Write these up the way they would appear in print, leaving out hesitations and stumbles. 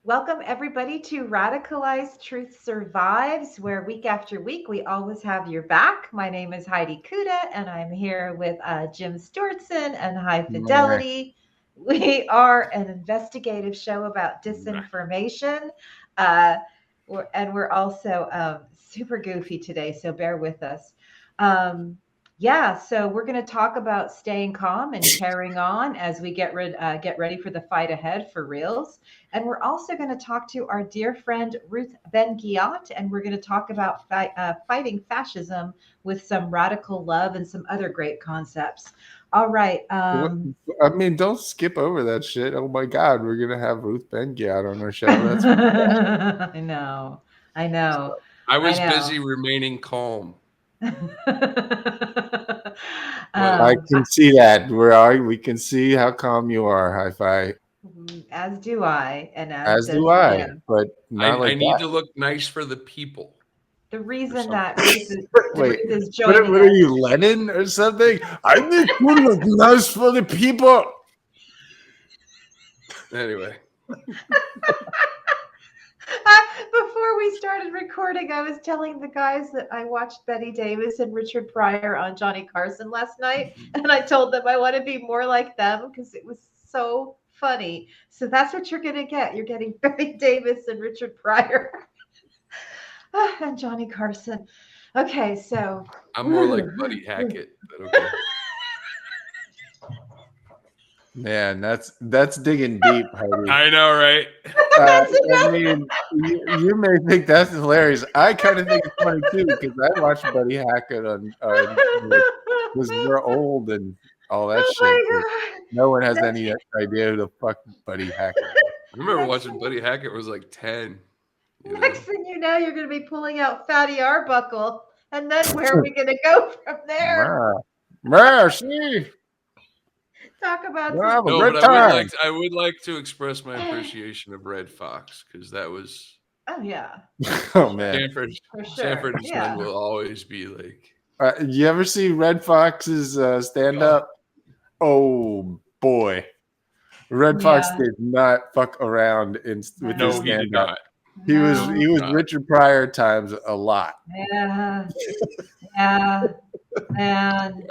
Welcome, everybody, to Radicalized Truth Survives, where week after week, we always have your back. My name is Heidi Cuda, and I'm here with Jim Stewartson and High Fidelity. We are an investigative show about disinformation, and we're also super goofy today, so bear with us. So we're going to talk about staying calm and carrying on as we get ready for the fight ahead for reals. And we're also going to talk to our dear friend Ruth Ben-Ghiat, and we're going to talk about fighting fascism with some radical love and some other great concepts. All right. Don't skip over that shit. Oh my God, we're going to have Ruth Ben-Ghiat on our show. That's I know. I was busy remaining calm. I can see that. We can see how calm you are, High Five. As do I, and as do I. But I need to look nice for the people. The reason that Ruth is joining us. What are you, Lenin or something? I need to look nice for the people. Anyway. Before we started recording, I was telling the guys that I watched Betty Davis and Richard Pryor on Johnny Carson last night, and I told them I want to be more like them because it was so funny. So that's what you're going to get. You're getting Betty Davis and Richard Pryor and Johnny Carson. Okay, so I'm more like Buddy Hackett, but okay. Man, that's digging deep, Heidi. I know, right? You may think that's hilarious. I kind of think it's funny too because I watched Buddy Hackett on because we're old and all that shit. No one has any idea who the fuck Buddy Hackett is. I remember watching Buddy Hackett was like 10. Next thing you know, you're going to be pulling out Fatty Arbuckle, and then where are we going to go from there? Mercy. Talk about I would like to express my appreciation of Red Fox because that was. Oh yeah. Oh man. Sanford and Son will always be like. You ever see Red Fox's stand up? Oh boy, Red Fox did not fuck around with his stand up. He was Richard Pryor times a lot. Yeah. Man,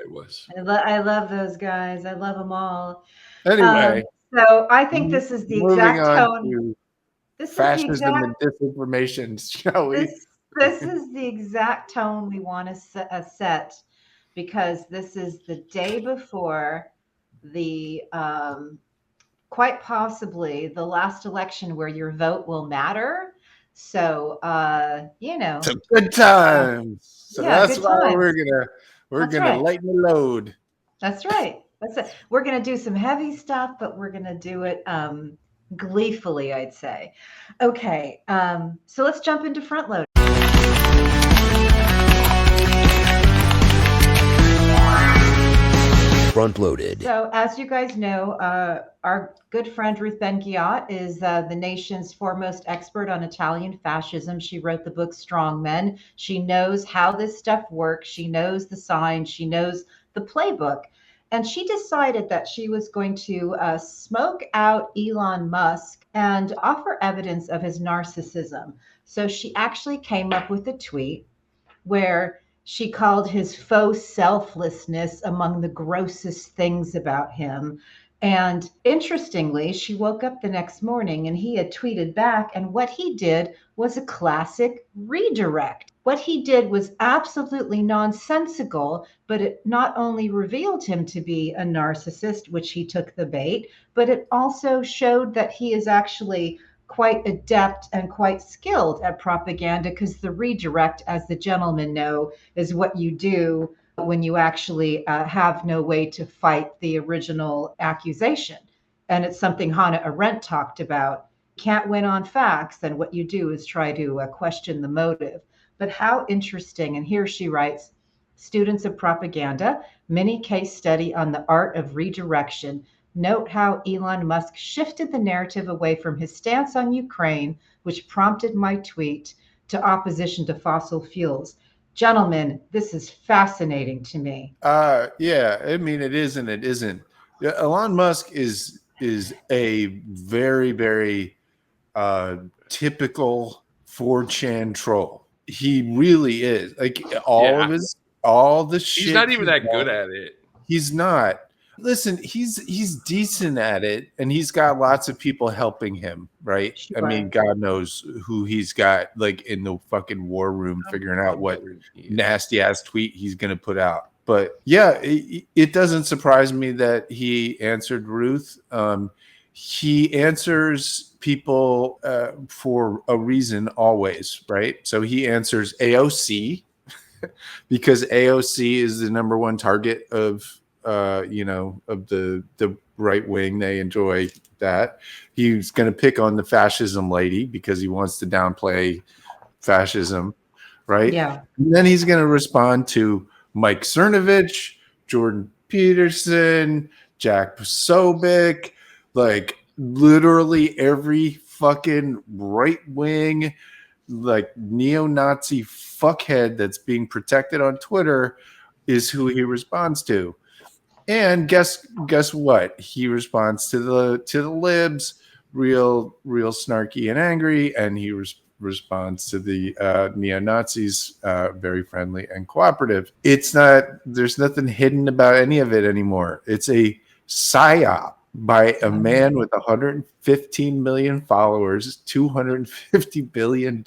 I love those guys. I love them all. Anyway, so I think this is the exact tone. This fascism and disinformation, shall we? This is the exact tone we want to set because this is the day before the quite possibly the last election where your vote will matter. So it's a good time. So that's why we're gonna lighten the load. That's right. That's it. We're gonna do some heavy stuff, but we're gonna do it gleefully, I'd say. Okay, so let's jump into front load. Front loaded. So as you guys know, our good friend Ruth Ben-Ghiat is the nation's foremost expert on Italian fascism. She wrote the book Strongmen. She knows how this stuff works. She knows the signs. She knows the playbook. And she decided that she was going to smoke out Elon Musk and offer evidence of his narcissism. So she actually came up with a tweet where she called his faux selflessness among the grossest things about him. And interestingly, she woke up the next morning and he had tweeted back. And what he did was a classic redirect. What he did was absolutely nonsensical, but it not only revealed him to be a narcissist, which he took the bait, but it also showed that he is actually quite adept and quite skilled at propaganda, because the redirect, as the gentlemen know, is what you do when you actually have no way to fight the original accusation. And it's something Hannah Arendt talked about. Can't win on facts, then what you do is try to question the motive. But how interesting, and here she writes, students of propaganda, mini case study on the art of redirection. Note how Elon Musk shifted the narrative away from his stance on Ukraine, which prompted my tweet, to opposition to fossil fuels. Gentlemen, this is fascinating to me. Yeah, I mean, it is and it isn't. Yeah, Elon Musk is a very, very typical 4chan troll. He really is. Like all the shit. He's not even that good at it. He's not. Listen, he's decent at it, and he's got lots of people helping him, right? Sure. I mean, God knows who he's got, like, in the fucking war room, figuring out what nasty ass tweet he's gonna put out. But yeah, it doesn't surprise me that he answered Ruth. He answers people for a reason always, right? So he answers AOC because AOC is the number one target of of the right wing. They enjoy that. He's going to pick on the fascism lady because he wants to downplay fascism, right? Yeah. And then he's going to respond to Mike Cernovich, Jordan Peterson, Jack Posobiec, like literally every fucking right wing, like neo-Nazi fuckhead that's being protected on Twitter is who he responds to. And guess what? He responds to the libs, real snarky and angry, and he responds to the neo-Nazis, very friendly and cooperative. There's nothing hidden about any of it anymore. It's a psyop by a man with 115 million followers, $250 billion,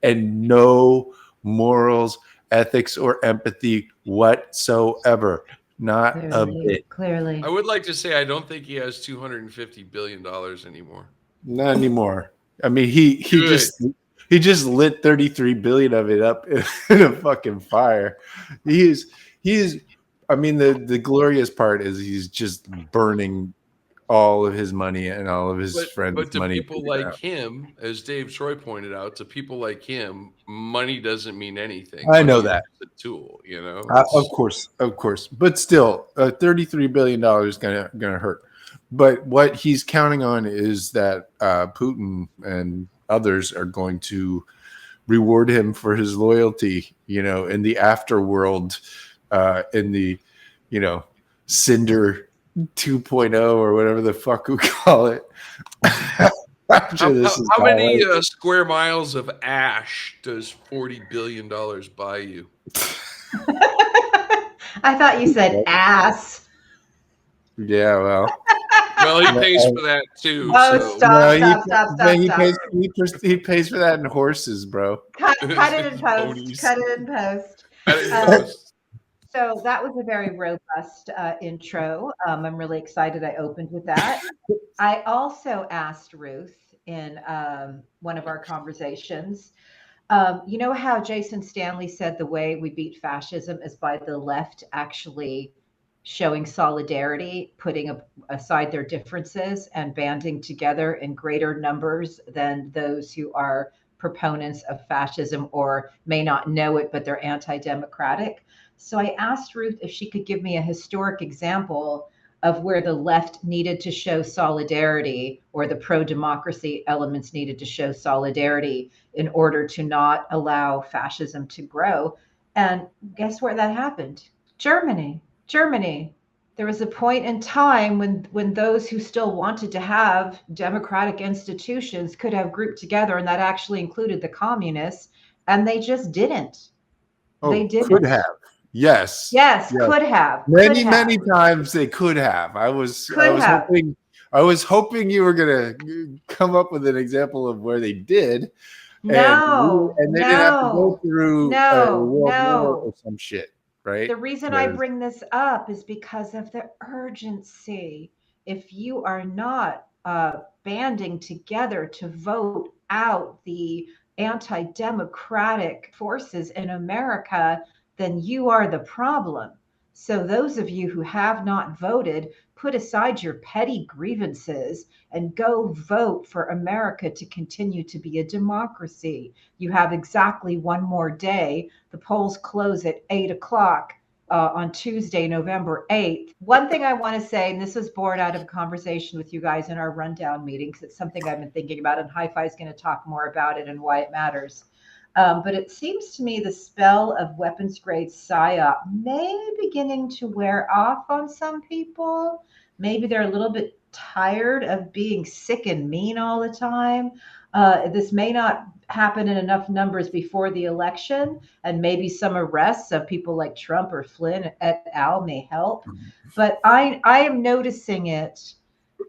and no morals, ethics, or empathy whatsoever. Not a bit. Clearly. I would like to say I don't think he has $250 billion anymore. Not anymore. I mean, he just lit 33 billion of it up in a fucking fire. He is. I mean, the glorious part is he's just burning all of his money and all of his friends' but to money. People like him, as Dave Troy pointed out, to people like him, money doesn't mean anything. I know that. It's a tool, you know. Of course, but still, $33 billion is gonna hurt. But what he's counting on is that Putin and others are going to reward him for his loyalty, in the afterworld, in the, Cinder 2.0 or whatever the fuck we call it. How many square miles of ash does $40 billion buy you? I thought you said ass. Yeah, well. Well, he pays for that too. Oh, so. stop. He pays for that in horses, bro. Cut it in post. Cut it in post. So that was a very robust intro. I'm really excited I opened with that. I also asked Ruth in one of our conversations, you know how Jason Stanley said the way we beat fascism is by the left actually showing solidarity, putting aside their differences and banding together in greater numbers than those who are proponents of fascism or may not know it, but they're anti-democratic. So I asked Ruth if she could give me a historic example of where the left needed to show solidarity or the pro-democracy elements needed to show solidarity in order to not allow fascism to grow. And guess where that happened? Germany. There was a point in time when those who still wanted to have democratic institutions could have grouped together, and that actually included the communists, and they just didn't. They didn't. Could have. Yes, could have. Many times they could have. I was hoping you were gonna come up with an example of where they did. And they didn't have to go through World War or some shit, right? The reason I bring this up is because of the urgency. If you are not banding together to vote out the anti-democratic forces in America, then you are the problem. So those of you who have not voted, put aside your petty grievances and go vote for America to continue to be a democracy. You have exactly one more day. The polls close at 8:00 on Tuesday, November 8th. One thing I want to say, and this was born out of a conversation with you guys in our rundown meetings, it's something I've been thinking about, and Hi-Fi is going to talk more about it and why it matters. But it seems to me the spell of weapons grade psyop may be beginning to wear off on some people. Maybe they're a little bit tired of being sick and mean all the time. This may not happen in enough numbers before the election, and maybe some arrests of people like Trump or Flynn et al. May help. But I am noticing it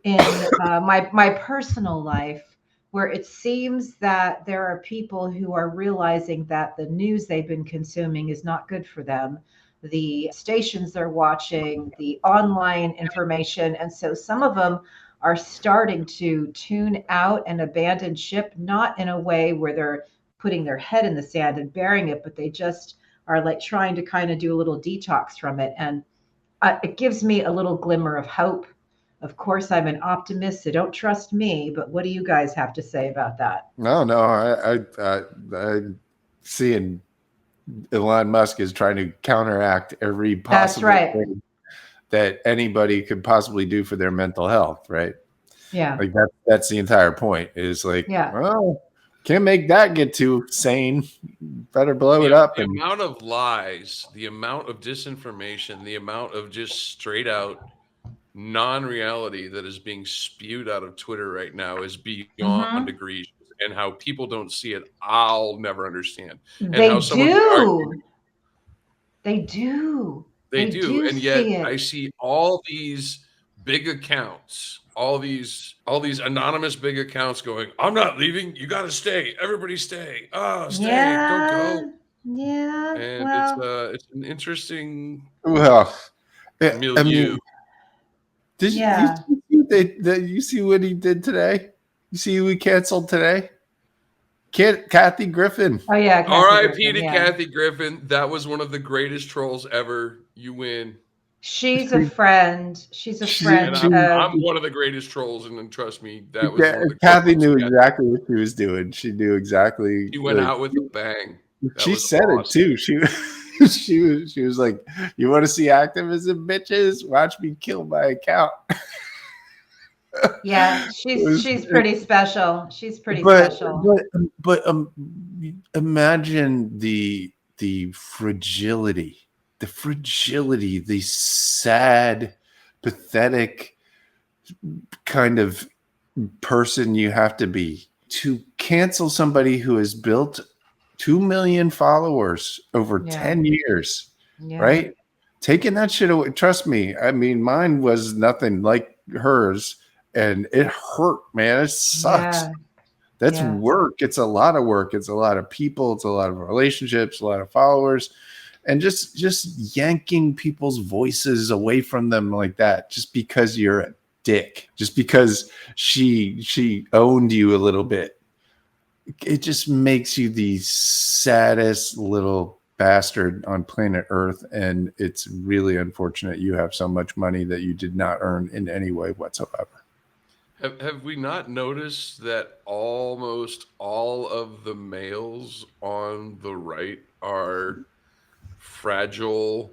in my personal life, where it seems that there are people who are realizing that the news they've been consuming is not good for them, the stations they're watching, the online information. And so some of them are starting to tune out and abandon ship, not in a way where they're putting their head in the sand and burying it, but they just are like trying to kind of do a little detox from it. And it gives me a little glimmer of hope. Of course, I'm an optimist, so don't trust me. But what do you guys have to say about that? No, I'm seeing Elon Musk is trying to counteract every possible thing that anybody could possibly do for their mental health, right? Yeah. Like that's the entire point. Is like, well, can't make that get too sane. Better blow it up. The amount of lies, the amount of disinformation, the amount of just straight out non-reality that is being spewed out of Twitter right now is beyond egregious. And how people don't see it, I'll never understand. And they how someone do. They do. They do. And yet I see all these big accounts, all these anonymous big accounts going, I'm not leaving. You got to stay. Everybody stay. Oh, stay. Don't go. Yeah. And it's an interesting milieu. I mean, you see what he did today? You see who he canceled today? Kathy Griffin. Oh yeah. R.I.P. to Kathy Griffin. That was one of the greatest trolls ever. You win. She's a friend. She's a friend. I'm one of the greatest trolls, and trust me, that was Kathy knew exactly what she was doing. She knew exactly. She went out with a bang. She said it too. She was like, "You want to see activism, bitches? Watch me kill my account." Yeah, she's pretty special. She's pretty special. But imagine the fragility, the sad, pathetic kind of person you have to be to cancel somebody who has built 2 million followers over 10 years, right? Taking that shit away. Trust me. I mean, mine was nothing like hers. And it hurt, man. It sucks. That's work. It's a lot of work. It's a lot of people. It's a lot of relationships, a lot of followers. And just yanking people's voices away from them like that, just because you're a dick, just because she owned you a little bit. It just makes you the saddest little bastard on planet Earth. And it's really unfortunate you have so much money that you did not earn in any way whatsoever. Have we not noticed that almost all of the males on the right are fragile,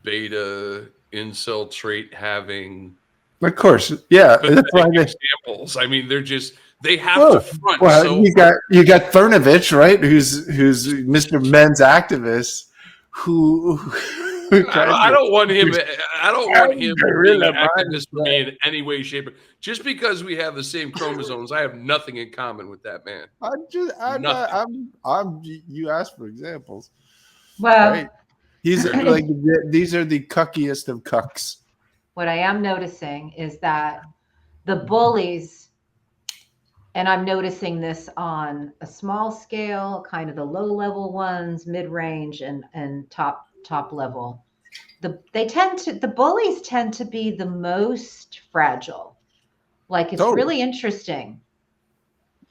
beta, incel trait having? Of course, yeah. That's why examples. I mean, they have to front. Well, you got Thurnovich, right? Who's Mr. Men's activist, who I don't want him. I don't want him being an activist for me in any way, shape. Just because we have the same chromosomes, I have nothing in common with that man. You asked for examples. Well, right? These are the cuckiest of cucks. What I am noticing is that the bullies, and I'm noticing this on a small scale, kind of the low level ones, mid range, and top level. The bullies tend to be the most fragile. Like it's really interesting.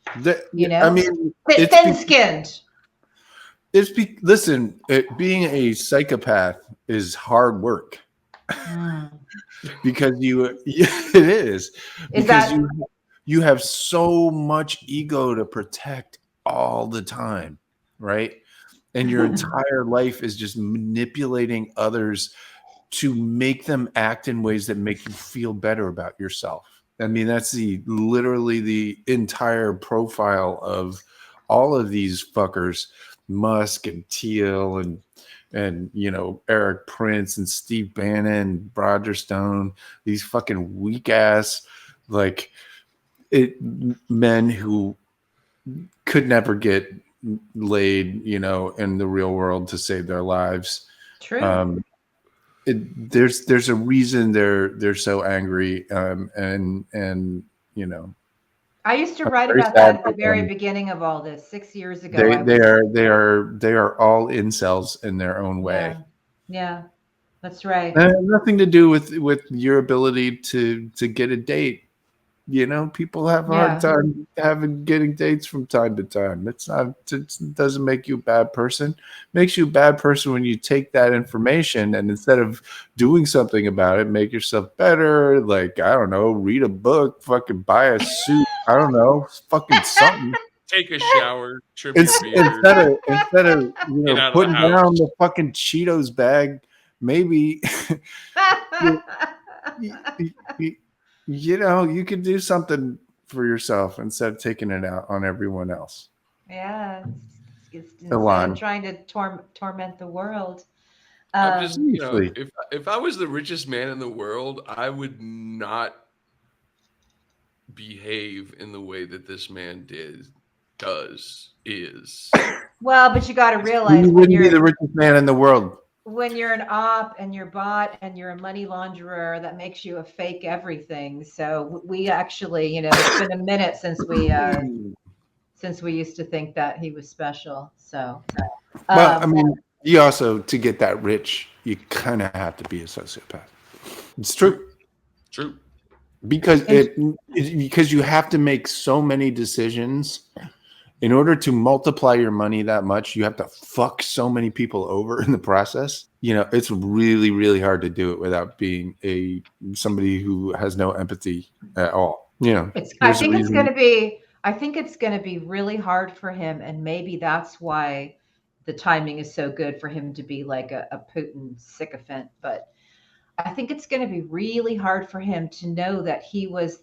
I mean, thin-skinned. Listen, being a psychopath is hard work. Because it is. Because you have so much ego to protect all the time, right? And your entire life is just manipulating others to make them act in ways that make you feel better about yourself. I mean, that's literally the entire profile of all of these fuckers, Musk and Thiel and Eric Prince and Steve Bannon, Roger Stone, these fucking weak ass men who could never get laid, in the real world to save their lives. True. There's a reason they're so angry, and I used to write very about sad that at for the very them. beginning of all this 6 years ago. They are all incels in their own way. Yeah, that's right. It has nothing to do with your ability to get a date. People have a hard time getting dates from time to time. It doesn't make you a bad person. It makes you a bad person when you take that information and instead of doing something about it, make yourself better. Like, I don't know, read a book, fucking buy a suit. I don't know, fucking something. Take a shower, trim your beard. Instead of Get out of putting the house. down the fucking Cheetos bag, maybe you could do something for yourself instead of taking it out on everyone else. Yeah, instead Elon. of trying to torment the world. I'm just, if I was the richest man in the world, I would not behave in the way that this man is. Well, but you got to realize you wouldn't be the richest man in the world. When you're an op and you're bot and you're a money launderer, that makes you a fake everything. So we actually, it's been a minute since we used to think that he was special. So, well, I mean, you also, to get that rich, you kind of have to be a sociopath. It's true. True. Because because you have to make so many decisions. In order to multiply your money that much, you have to fuck so many people over in the process. It's really, really hard to do it without being somebody who has no empathy at all. I think it's going to be really hard for him, and maybe that's why the timing is so good for him to be like a Putin sycophant. But I think it's going to be really hard for him to know that he was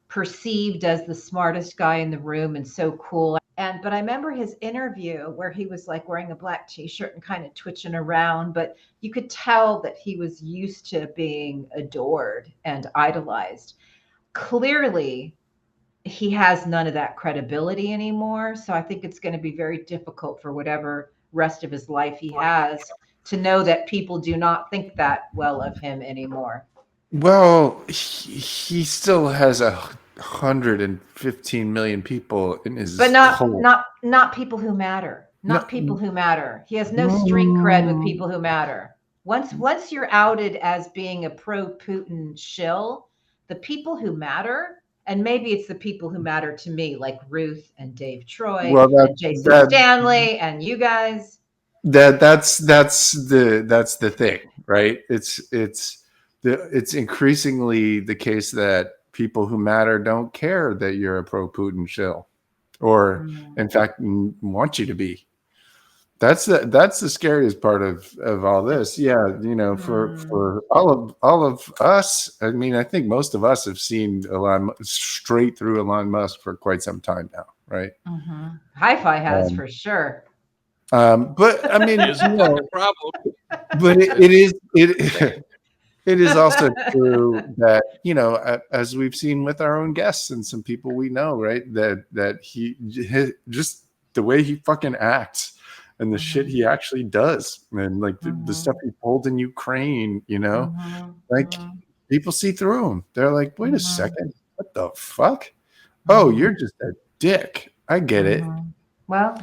perceived as the smartest guy in the room and so cool. But I remember his interview where he was like wearing a black t-shirt and kind of twitching around, but you could tell that he was used to being adored and idolized. Clearly, he has none of that credibility anymore. So I think it's going to be very difficult for whatever rest of his life he has to know that people do not think that well of him anymore. Well, he still has 115 million people in his, but not people who matter. People who matter. He has no street cred with people who matter. Once you're outed as being a pro-Putin shill, the people who matter, and maybe it's the people who matter to me, like Ruth and Dave Troy and Jason Stanley and you guys. That's the thing, right? It's increasingly the case that people who matter don't care that you're a pro-Putin shill, or in fact want you to be. That's the scariest part of all this. Yeah, for all of us. I mean, I think most of us have seen straight through Elon Musk for quite some time now, right? Mm-hmm. Hi-Fi has for sure. But I mean, problem. But it is also true that as we've seen with our own guests and some people we know, right, that he just the way he fucking acts and the shit he actually does, and like the stuff he pulled in Ukraine, people see through him. They're like, wait a second, what the fuck? Oh, you're just a dick. I get it. Well,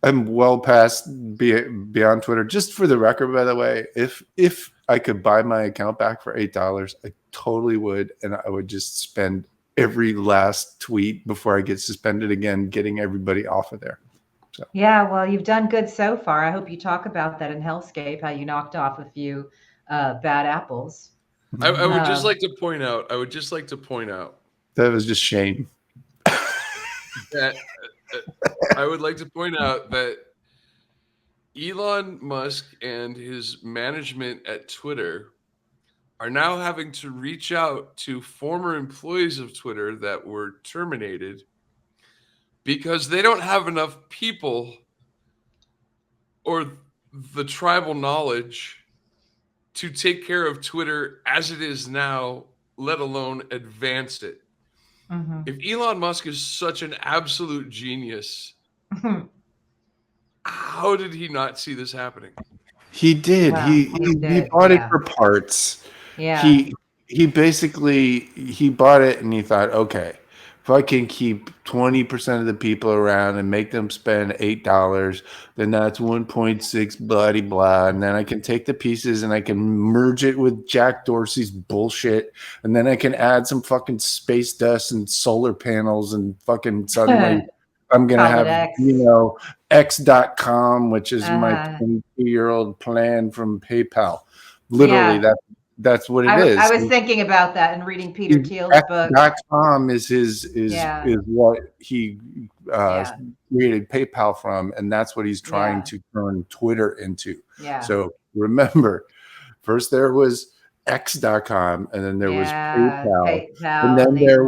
I'm well past beyond Twitter. Just for the record, by the way, if I could buy my account back for $8, I totally would, and I would just spend every last tweet before I get suspended again, getting everybody off of there. So. Yeah, well, you've done good so far. I hope you talk about that in Hellscape, how you knocked off a few bad apples. I would just like to point out. That was just shame. That I would like to point out that Elon Musk and his management at Twitter are now having to reach out to former employees of Twitter that were terminated because they don't have enough people or the tribal knowledge to take care of Twitter as it is now, let alone advance it. Mm-hmm. If Elon Musk is such an absolute genius, how did he not see this happening? He did. Well, He bought it for parts. Yeah. He basically he bought it and he thought, okay, if I can keep 20% of the people around and make them spend $8, then that's 1.6 blah blah. And then I can take the pieces and I can merge it with Jack Dorsey's bullshit. And then I can add some fucking space dust and solar panels and fucking suddenly I'm gonna Call it have, X. X.com, which is my 22-year-old plan from PayPal. Literally, that's what it is. I was thinking about that and reading Peter Thiel's book. X.com is what he created PayPal from, and that's what he's trying to turn Twitter into. Yeah. So remember, first there was X.com, and then there was PayPal, and then there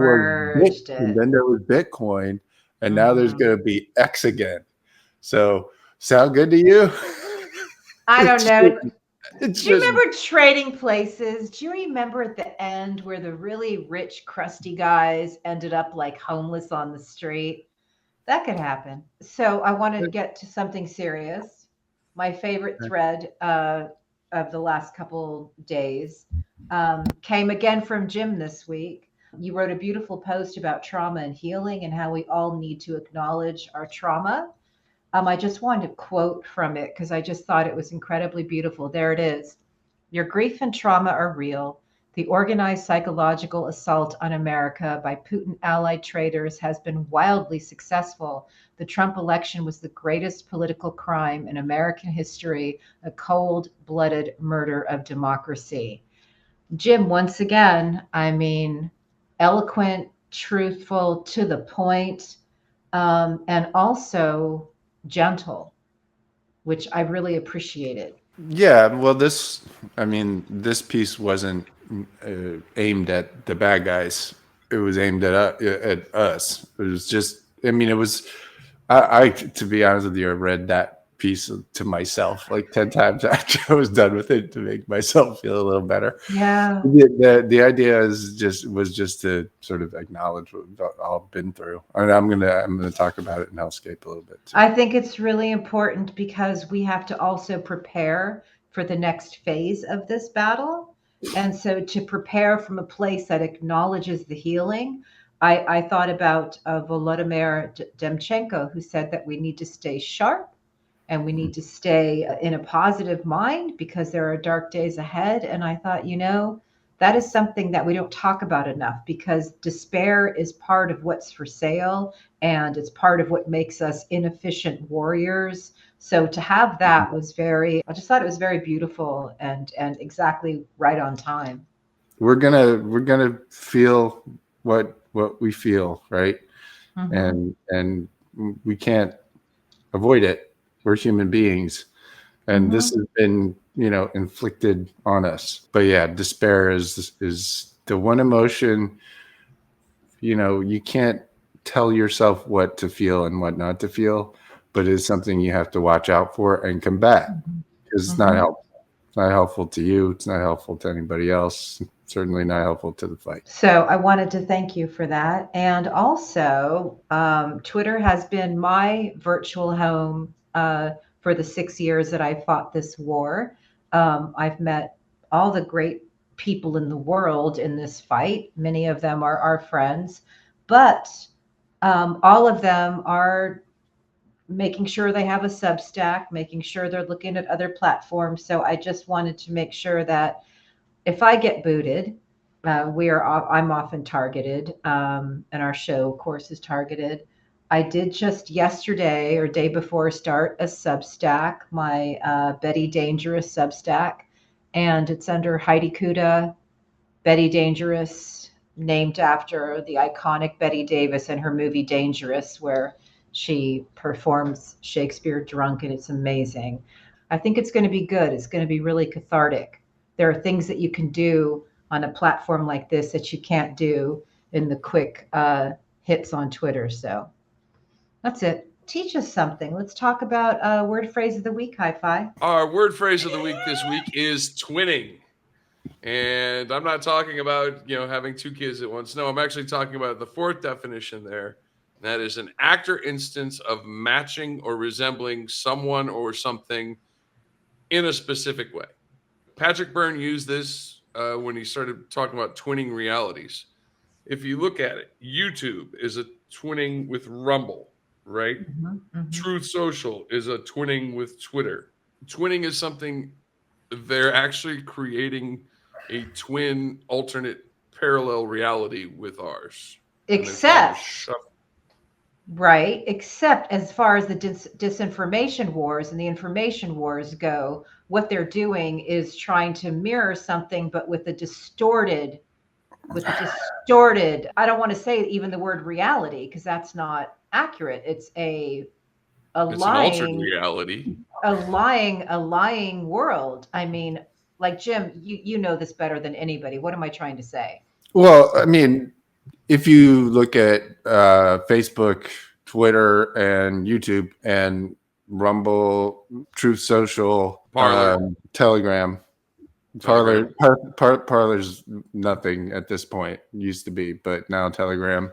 was Bitcoin, and now there's going to be X again. So sound good to you? I don't know. Do you remember Trading Places? Do you remember at the end where the really rich, crusty guys ended up like homeless on the street? That could happen. So I want to get to something serious. My favorite thread of the last couple days came again from Jim this week. You wrote a beautiful post about trauma and healing and how we all need to acknowledge our trauma. I just wanted to quote from it because I just thought it was incredibly beautiful. There it is. Your grief and trauma are real. The organized psychological assault on America by Putin-allied traitors has been wildly successful. The Trump election was the greatest political crime in American history, a cold-blooded murder of democracy. Jim, once again, I mean, eloquent, truthful, to the point, and also gentle, which I really appreciated. Yeah, well, this piece wasn't aimed at the bad guys. It was aimed at us. It was just, I to be honest with you, I read that piece to myself like 10 times after I was done with it to make myself feel a little better. Yeah. The idea was just to sort of acknowledge what we've all been through. And I'm gonna talk about it in Hellscape a little bit too. I think it's really important because we have to also prepare for the next phase of this battle. And so to prepare from a place that acknowledges the healing, I thought about Volodymyr Demchenko, who said that we need to stay sharp and we need to stay in a positive mind because there are dark days ahead. And I thought, that is something that we don't talk about enough because despair is part of what's for sale and it's part of what makes us inefficient warriors. So to have that I just thought it was very beautiful and exactly right on time. We're gonna feel what we feel, right? Mm-hmm. And we can't avoid it. We're human beings, and this has been inflicted on us. But yeah, despair is the one emotion. You can't tell yourself what to feel and what not to feel, but it's something you have to watch out for and combat because it's not helpful. It's not helpful to you. It's not helpful to anybody else. Certainly not helpful to the fight. So I wanted to thank you for that. And also, Twitter has been my virtual home for the 6 years that I fought this war. I've met all the great people in the world in this fight. Many of them are our friends, but all of them are making sure they have a Substack, making sure they're looking at other platforms. So I just wanted to make sure that if I get booted, I'm often targeted, and our show, of course, is targeted. I did just yesterday or day before start a Substack, my Betty Dangerous Substack, and it's under Heidi Cuda, Betty Dangerous, named after the iconic Betty Davis in her movie Dangerous, where she performs Shakespeare drunk, and it's amazing. I think it's going to be good. It's going to be really cathartic. There are things that you can do on a platform like this that you can't do in the quick hits on Twitter. So That's it. Teach us something. Let's talk about word phrase of the week, Hi-Fi. Our word phrase of the week this week is twinning. And I'm not talking about, having two kids at once. No, I'm actually talking about the fourth definition there. That is an act or instance of matching or resembling someone or something in a specific way. Patrick Byrne used this when he started talking about twinning realities. If you look at it, YouTube is a twinning with Rumble, right? Truth Social is a twinning with Twitter. Twinning is something they're actually creating a twin, alternate, parallel reality with ours. Except as far as the disinformation wars and the information wars go, what they're doing is trying to mirror something, but with a distorted, I don't want to say even the word reality, because that's not accurate. It's an altered reality. A lying world. I mean, like, Jim, you know this better than anybody. What am I trying to say? Well, I mean, if you look at Facebook, Twitter, and YouTube, and Rumble, Truth Social, Telegram, Parler's nothing at this point. Used to be, but now Telegram.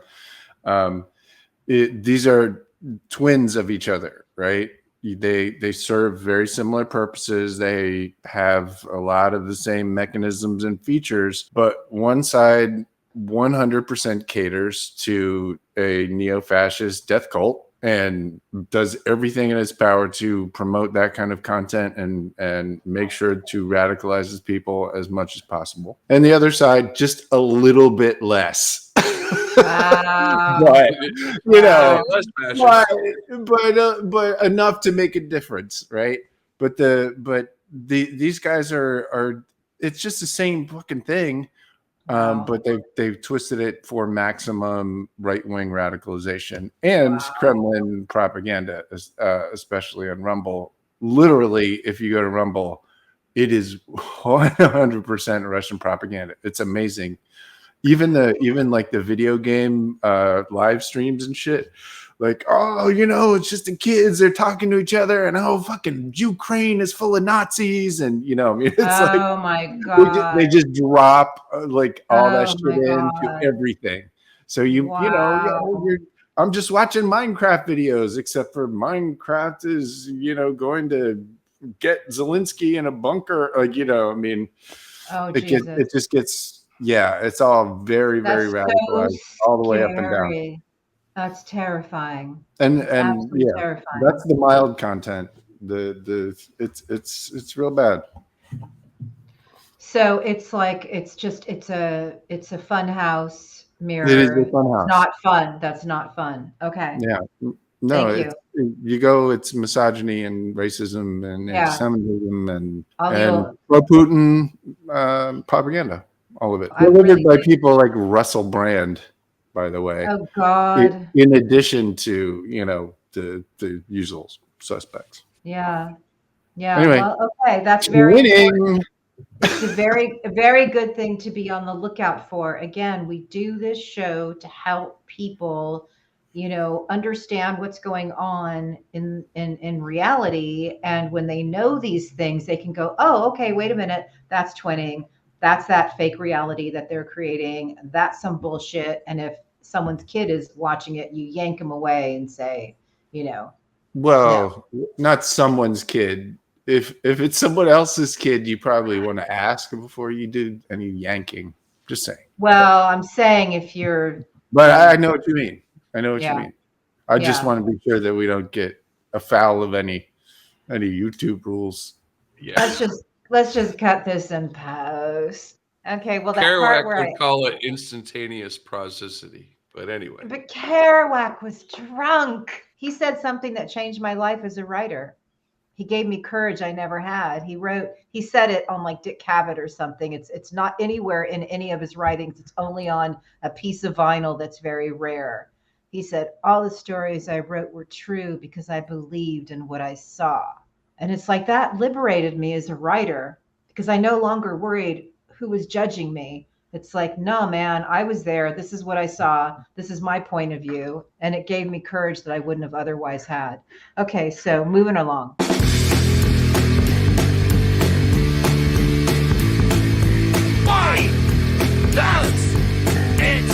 These are twins of each other, right? They serve very similar purposes. They have a lot of the same mechanisms and features, but one side 100% caters to a neo-fascist death cult and does everything in its power to promote that kind of content and make sure to radicalize people as much as possible. And the other side, just a little bit less. Wow. but enough to make a difference, right? But these guys are it's just the same fucking thing. But they've twisted it for maximum right-wing radicalization and Kremlin propaganda, especially on Rumble. Literally, if you go to Rumble, it is 100% Russian propaganda. It's amazing. Even like the video game live streams and shit. Like, oh, it's just the kids. They're talking to each other, and fucking Ukraine is full of Nazis, and it's like, oh my god, they just drop like all that shit into everything. So I'm just watching Minecraft videos, except for Minecraft is going to get Zelensky in a bunker, it just gets. Yeah, it's all very, very radicalized all the way up and down. That's terrifying. And terrifying. That's the mild content. It's real bad. So it's like it's a fun house mirror. It is a fun house. Not fun. That's not fun. Okay. Yeah. No, it's misogyny and racism and anti-Semitism and pro-Putin propaganda. All of it. Delivered by people like Russell Brand, by the way. Oh God. In addition to, the usual suspects. Yeah. Yeah. Anyway, well, okay. That's very important. It's a very good thing to be on the lookout for. Again, we do this show to help people, understand what's going on in reality. And when they know these things, they can go, oh, okay, wait a minute. That's twinning. That's that fake reality that they're creating. That's some bullshit. And if someone's kid is watching it, you yank them away and say, well, no. Not someone's kid. If it's someone else's kid, you probably want to ask before you do any yanking. Just saying. Well, I'm saying if you're. But I know what you mean. I know what you mean. I just want to be sure that we don't get afoul of any YouTube rules. Yeah. Let's just cut this in post. Okay. Well, that Kerouac part where would call it instantaneous prosody. But anyway. But Kerouac was drunk. He said something that changed my life as a writer. He gave me courage I never had. He said it on like Dick Cavett or something. It's not anywhere in any of his writings. It's only on a piece of vinyl that's very rare. He said, all the stories I wrote were true because I believed in what I saw. And it's like that liberated me as a writer because I no longer worried who was judging me. It's like, no, man, I was there. This is what I saw. This is my point of view. And it gave me courage that I wouldn't have otherwise had. Okay, so moving along. Why does it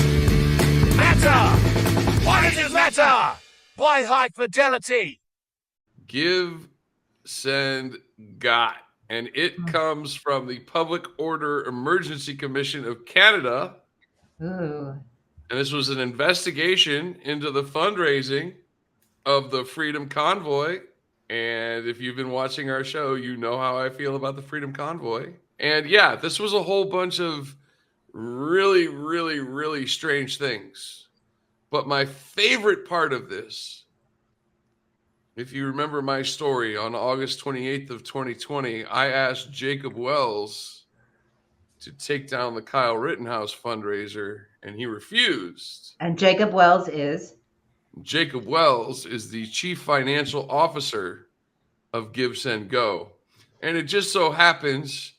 matter? Why does it matter? Why high fidelity? Give, send, got. And it comes from the Public Order Emergency Commission of Canada. Ooh. And this was an investigation into the fundraising of the Freedom Convoy. And if you've been watching our show, you know how I feel about the Freedom Convoy. And yeah, this was a whole bunch of really, really, really strange things. But my favorite part of this, if you remember my story on August 28th of 2020, I asked Jacob Wells to take down the Kyle Rittenhouse fundraiser, and he refused. And Jacob Wells is? Jacob Wells is the chief financial officer of Give, Send, Go. And it just so happens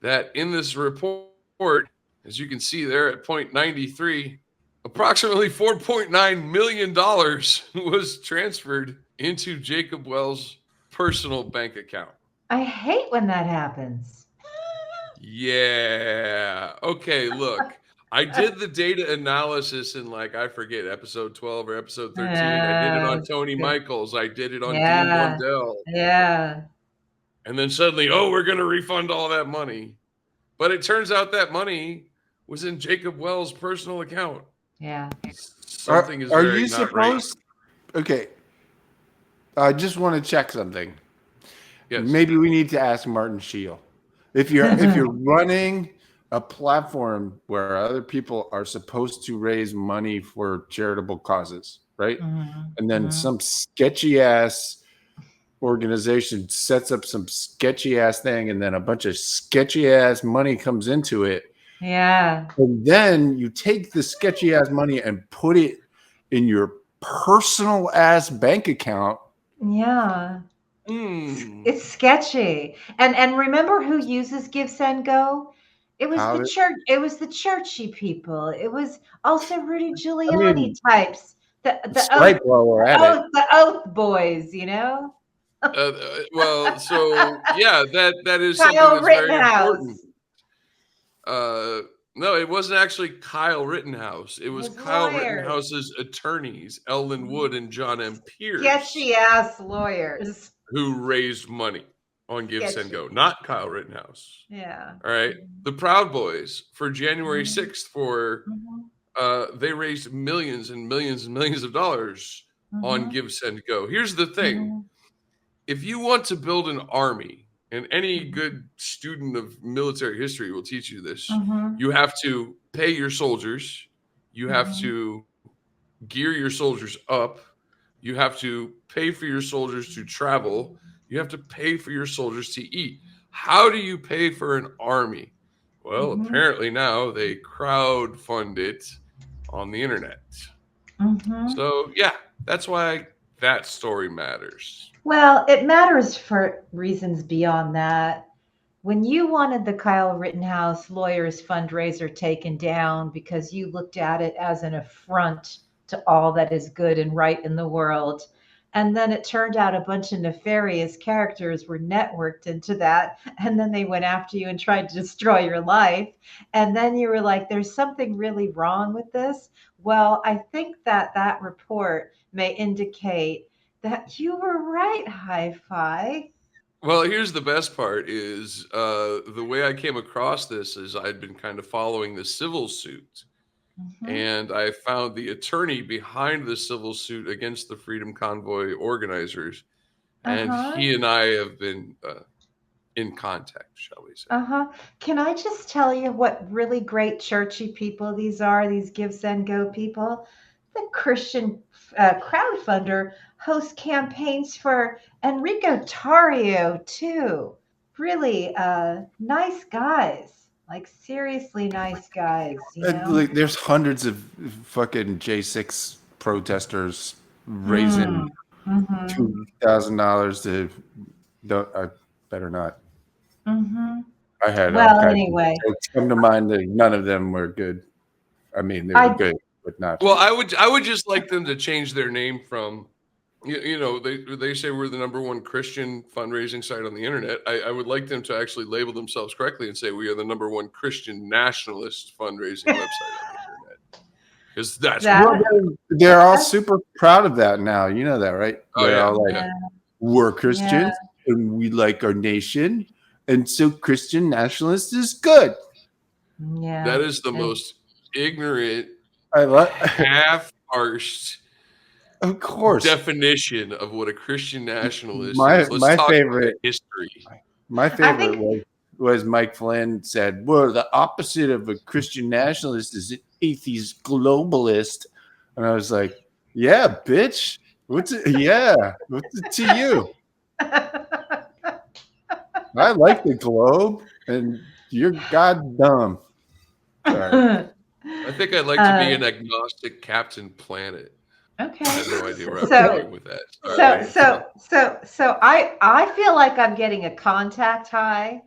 that in this report, as you can see there at point 93, approximately $4.9 million was transferred into Jacob Wells' personal bank account. I hate when that happens. Yeah. Okay, look. I did the data analysis in, like, I forget, episode 12 or episode 13. I did it on Tony Michaels. I did it on Dean Blundell. Yeah. And then suddenly, we're going to refund all that money. But it turns out that money was in Jacob Wells' personal account. Yeah. Something is are very you not supposed? Right. Okay. I just want to check something. Yes. Maybe we need to ask Martin Scheel. If you're running a platform where other people are supposed to raise money for charitable causes, right? Mm-hmm. And then some sketchy ass organization sets up some sketchy ass thing, and then a bunch of sketchy ass money comes into it. Yeah. And then you take the sketchy ass money and put it in your personal ass bank account. Yeah. It's sketchy. And remember who uses Give, Send, Go? It was the church. It was the churchy people. It was also Rudy Giuliani types. The oath boys, you know. Well, so yeah, that is Kyle something that's Rittenhouse. very important. No, it wasn't actually Kyle Rittenhouse. It was Kyle Rittenhouse's attorneys, Ellen Wood and John M. Pierce. Sketchy ass lawyers. Who raised money on Give, Send, Go, not Kyle Rittenhouse. Yeah. All right. The Proud Boys for January 6th they raised millions and millions and millions of dollars on Give, Send, Go. Here's the thing. If you want to build an army, and any good student of military history will teach you this, you have to pay your soldiers. You have to gear your soldiers up. You have to pay for your soldiers to travel. You have to pay for your soldiers to eat. How do you pay for an army? Well, apparently now they crowdfund it on the internet. So, yeah, that's why that story matters. Well, it matters for reasons beyond that. When you wanted the Kyle Rittenhouse lawyers fundraiser taken down because you looked at it as an affront to all that is good and right in the world, and then it turned out a bunch of nefarious characters were networked into that, and then they went after you and tried to destroy your life, and then you were like, there's something really wrong with this. Well, I think that report may indicate that you were right, Hi-Fi. Well, here's the best part is the way I came across this is I'd been kind of following the civil suit. And I found the attorney behind the civil suit against the Freedom Convoy organizers. And he and I have been in contact, shall we say. Can I just tell you what really great churchy people these are, these Give, Send, Go people? The Christian crowdfunder hosts campaigns for Enrico Tarrio, too. Really nice guys. Like, seriously nice guys. You know? Like, there's hundreds of fucking J6 protesters raising $2,000 to... I better not. I had all Well, kinds anyway. of jokes come to mind that none of them were good. I mean, they were good, but not. Well, I would just like them to change their name from, you know, they say we're the #1 Christian fundraising site on the internet. I would like them to actually label themselves correctly and say we are the #1 Christian nationalist fundraising website on the internet. Because that's they're all super proud of that now. You know that, right? They're all like, we're Christians and we like our nation, and so Christian nationalist is good. Yeah, that is the most ignorant, half-arsed, of course, definition of what a Christian nationalist is. My Let's talk favorite about history. My favorite was Mike Flynn said, "Well, the opposite of a Christian nationalist is an atheist globalist," and I was like, "Yeah, bitch. What's it to you?" I like the globe, and you're goddamn. Sorry. I think I'd like to be an agnostic Captain Planet. Okay. I have no idea where I'm going with that. So I feel like I'm getting a contact high,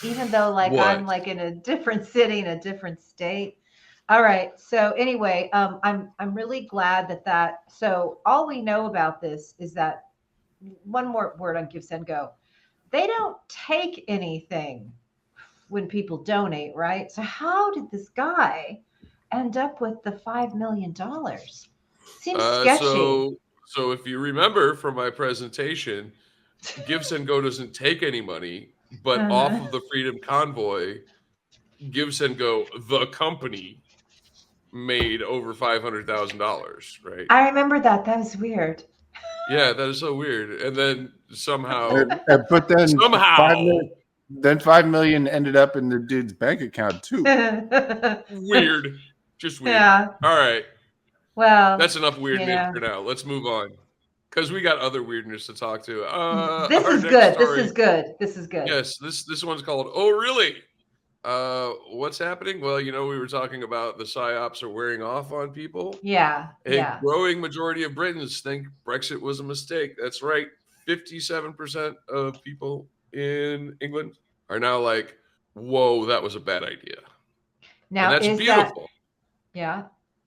even though I'm like in a different city, in a different state. All right. So anyway, I'm really glad that. So all we know about this is that one more word on Give, Send, Go. They don't take anything when people donate, right? So how did this guy end up with the $5 million? Seems sketchy. So if you remember from my presentation, Give, Send, Go doesn't take any money, but off of the Freedom Convoy, Give, Send, Go, the company, made over $500,000, right? I remember that. That was weird. Yeah, that is so weird. And then somehow, but then $5 million ended up in the dude's bank account too. Weird, just weird. Yeah. All right. Well, that's enough weirdness for now. Let's move on because we got other weirdness to talk to. This is good. This is good. This is good. Yes, this one's called "Oh Really." What's happening? Well, we were talking about the psyops are wearing off on people. Yeah. A growing majority of Britons think Brexit was a mistake. That's right. 57% of people in England are now like, "Whoa, that was a bad idea." Now, and that's beautiful. Yeah.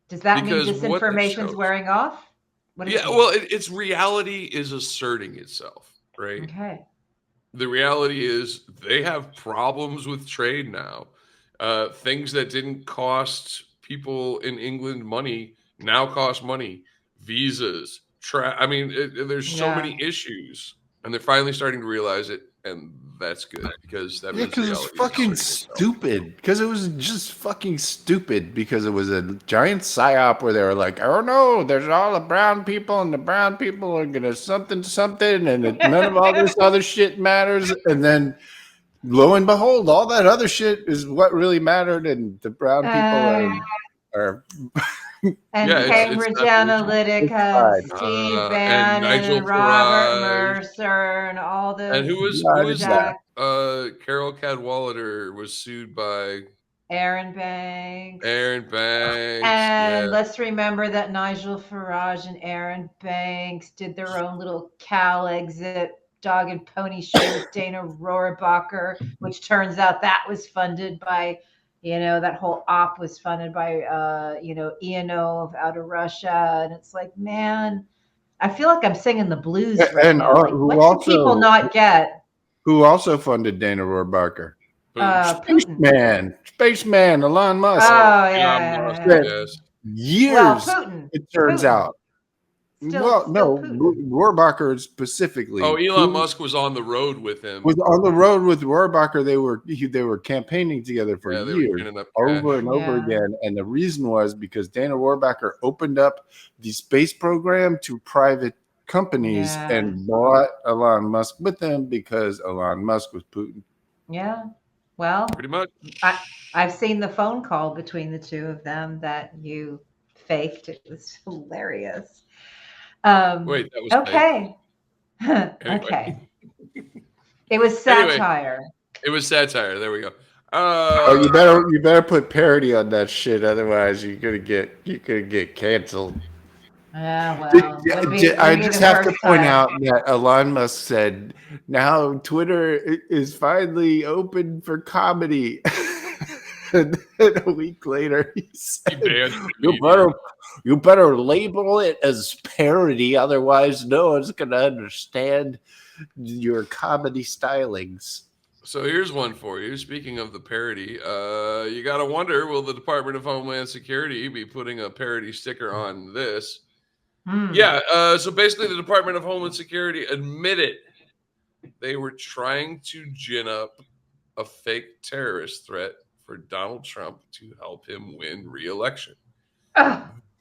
Does that mean disinformation's wearing off? Well, its reality is asserting itself, right? Okay. The reality is they have problems with trade now. Things that didn't cost people in England money now cost money. Visas, there's so many issues, and they're finally starting to realize it, and that's good because that means because it's fucking stupid. Because it was just fucking stupid. Because it was a giant psyop where they were like, "Oh no, there's all the brown people, and the brown people are gonna something, and none of all this other shit matters." And then, lo and behold, all that other shit is what really mattered, and the brown people are. And Cambridge Analytica, Steve Bannon, and Robert Mercer, and all those. And who was that? Carol Cadwalader was sued by Aaron Banks. And let's remember that Nigel Farage and Aaron Banks did their own little cow exit dog and pony show with Dana Rohrabacher, which turns out that was funded by. That whole op was funded by, Ianov out of Russia. And it's like, man, I feel like I'm singing the blues right now. What do people not get? Who also funded Dana Rohrabacher? Spaceman, Elon Musk. Oh, yeah. Yes. Years, it turns out. Rohrabacher specifically. Oh, Elon Musk was on the road with him. Was on the road with Rohrabacher. They were campaigning together for years, over and over again. And the reason was because Dana Rohrabacher opened up the space program to private companies and bought Elon Musk with them because Elon Musk was Putin. Yeah. Well, pretty much. I've seen the phone call between the two of them that you faked. It was hilarious. Wait, that was okay. Okay. It was satire. It was satire. There we go. You better put parody on that shit, otherwise you're gonna get canceled. Well, wouldn't I be just the have to first point time. out that Elon Musk said now Twitter is finally open for comedy. And then a week later, he said, you better label it as parody, otherwise no one's going to understand your comedy stylings. So here's one for you. Speaking of the parody, you got to wonder, will the Department of Homeland Security be putting a parody sticker on this? Yeah. So basically, the Department of Homeland Security admitted they were trying to gin up a fake terrorist threat for Donald Trump to help him win re-election.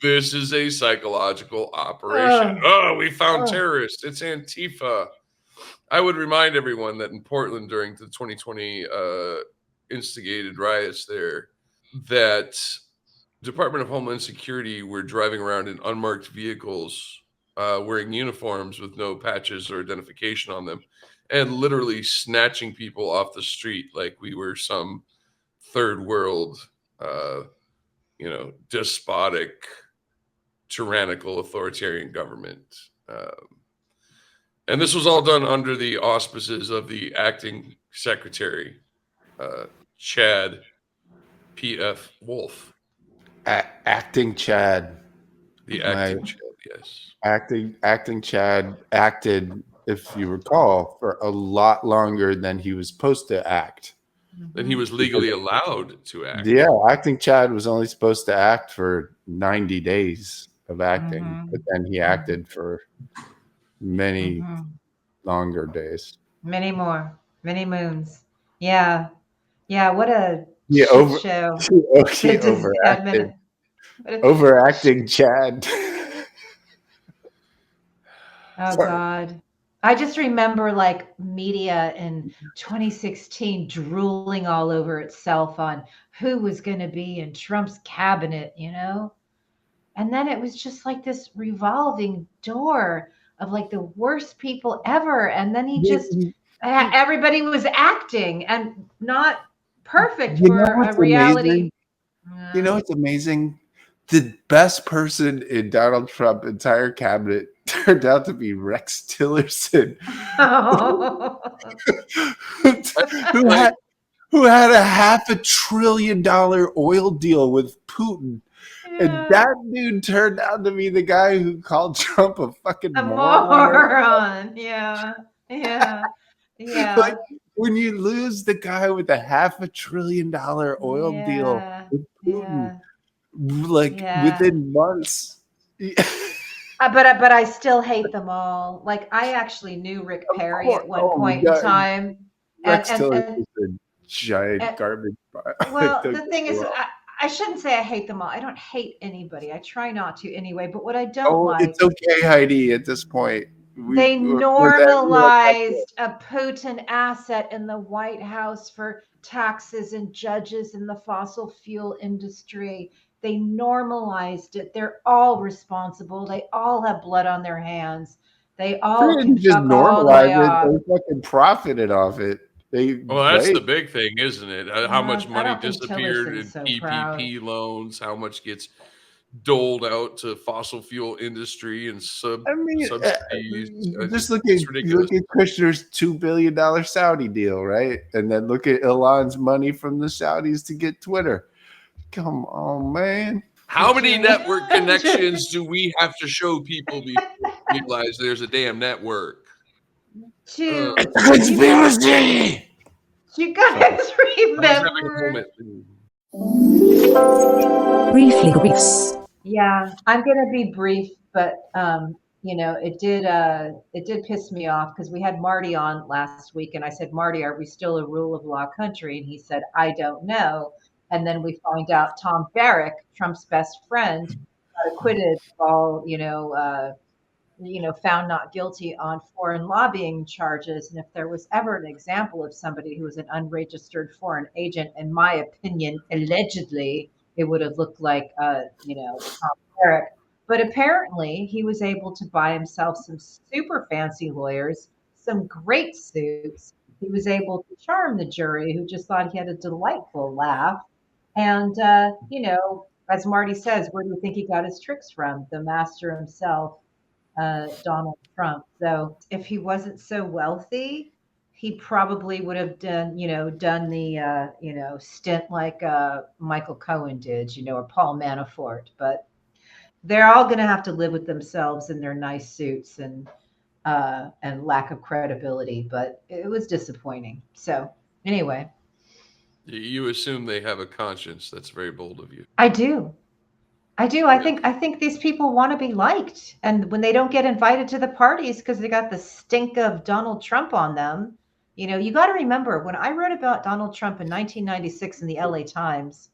This is a psychological operation. We found terrorists. It's Antifa. I would remind everyone that in Portland during the 2020 instigated riots there, that Department of Homeland Security were driving around in unmarked vehicles, wearing uniforms with no patches or identification on them, and literally snatching people off the street like we were some third world, despotic, tyrannical, authoritarian government. And this was all done under the auspices of the acting secretary, Chad P.F. Wolf. Acting Chad. The acting Chad, yes. Acting Chad acted, if you recall, for a lot longer than he was supposed to act. Than he was legally allowed to act. Yeah, acting Chad was only supposed to act for 90 days of acting, but then he acted for many longer days. Many more. Many moons. Yeah. Yeah, what a show. Overacting Chad. Oh, God. I just remember like media in 2016 drooling all over itself on who was going to be in Trump's cabinet, And then it was just like this revolving door of like the worst people ever. And then everybody was acting and not perfect for a reality. You know what's amazing? The best person in Donald Trump's entire cabinet turned out to be Rex Tillerson, who had a $500 billion oil deal with Putin. Yeah. And that dude turned out to be the guy who called Trump a fucking moron. Yeah. Like, when you lose the guy with a $500 billion oil deal with Putin, within months. But I still hate them all. Like, I actually knew Rick Perry at one point in time. Rex Tillerson is a giant garbage. Well, the thing is, I shouldn't say I hate them all. I don't hate anybody. I try not to anyway. But what I don't like... it's okay, Heidi, at this point. They normalized a Putin asset in the White House for taxes and judges in the fossil fuel industry. They normalized it. They're all responsible. They all have blood on their hands. They all can just normalize it. They fucking profited off it. That's the big thing, isn't it? How much money disappeared in PPP loans? How much gets doled out to fossil fuel industry and subsidies? Just look at Kushner's $2 billion Saudi deal, right? And then look at Elon's money from the Saudis to get Twitter. Come on, man. How many network connections do we have to show people before we realize there's a damn network? Conspiracy! You guys remember? Briefs. Yeah, I'm gonna be brief, but it did piss me off because we had Marty on last week, and I said, Marty, are we still a rule of law country? And he said, I don't know. And then we find out Tom Barrack, Trump's best friend, got acquitted of all, found not guilty on foreign lobbying charges. And if there was ever an example of somebody who was an unregistered foreign agent, in my opinion, allegedly, it would have looked like, Tom Barrack. But apparently he was able to buy himself some super fancy lawyers, some great suits. He was able to charm the jury who just thought he had a delightful laugh. And, as Marty says, where do you think he got his tricks from? The master himself, Donald Trump. So if he wasn't so wealthy, he probably would have done the, stint like Michael Cohen did, or Paul Manafort. But they're all going to have to live with themselves in their nice suits and lack of credibility. But it was disappointing. So anyway, You assume they have a conscience. That's very bold of you. I do. I do. I think these people want to be liked. And when they don't get invited to the parties because they got the stink of Donald Trump on them, you got to remember when I wrote about Donald Trump in 1996 in the LA Times,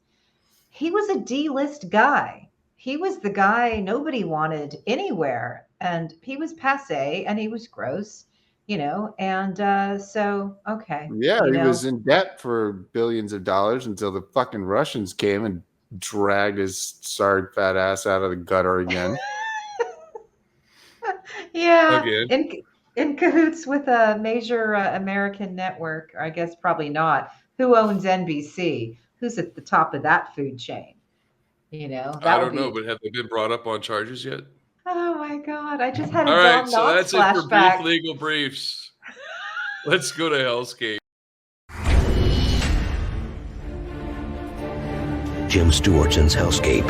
he was a D-list guy. He was the guy nobody wanted anywhere. And he was passé and he was gross, and so, okay. Yeah, he was in debt for billions of dollars until the fucking Russians came and dragged his sorry fat ass out of the gutter again. Yeah, Again. in cahoots with a major American network, or I guess probably not. Who owns NBC? Who's at the top of that food chain? I don't know, but have they been brought up on charges yet? Oh my God! I just had a All right, Don so Knotts that's it for brief flashback. legal briefs. Let's go to Hellscape. Jim Stewartson's Hellscape.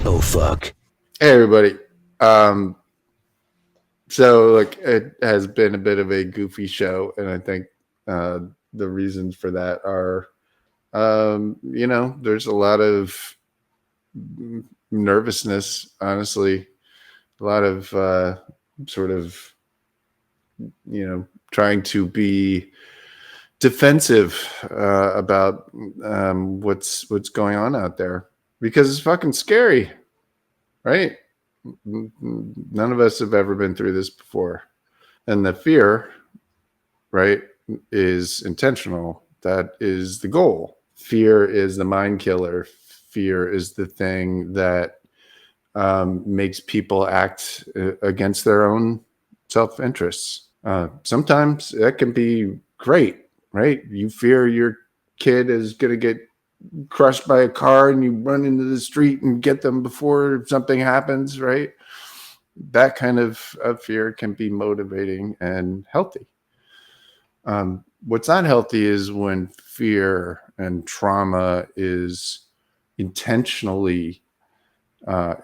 Oh, fuck. Hey, everybody. So, it has been a bit of a goofy show, and I think the reasons for that are, there's a lot of nervousness, honestly, a lot of sort of, trying to be defensive about what's going on out there, because it's fucking scary, right? None of us have ever been through this before, and the fear, right, is intentional. That is the goal. Fear is the mind killer. Fear is the thing that makes people act against their own self-interests. Sometimes that can be great, right? You fear your kid is going to get crushed by a car and you run into the street and get them before something happens, right? That kind of fear can be motivating and healthy. What's not healthy is when fear and trauma is intentionally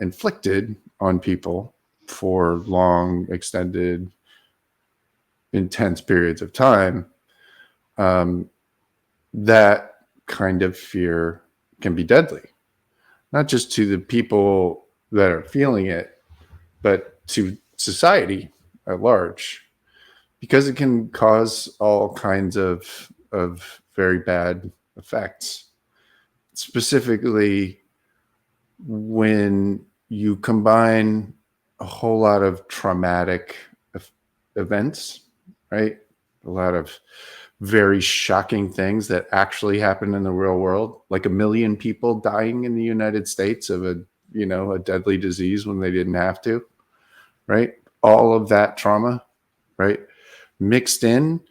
inflicted on people for long, extended, intense periods of time. That kind of fear can be deadly, not just to the people that are feeling it, but to society at large, because it can cause all kinds of very bad effects. Specifically, when you combine a whole lot of traumatic events, right? A lot of very shocking things that actually happen in the real world, like 1 million people dying in the United States of a deadly disease when they didn't have to, right? All of that trauma, right? Mixed in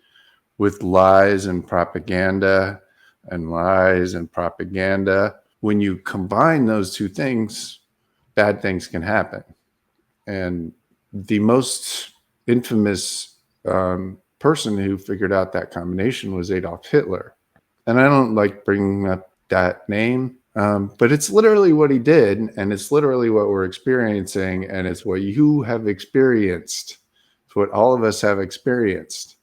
with lies and propaganda. When you combine those two things, bad things can happen. And the most infamous person who figured out that combination was Adolf Hitler. And I don't like bringing up that name, but it's literally what he did, and it's literally what we're experiencing, and it's what you have experienced. It's what all of us have experienced,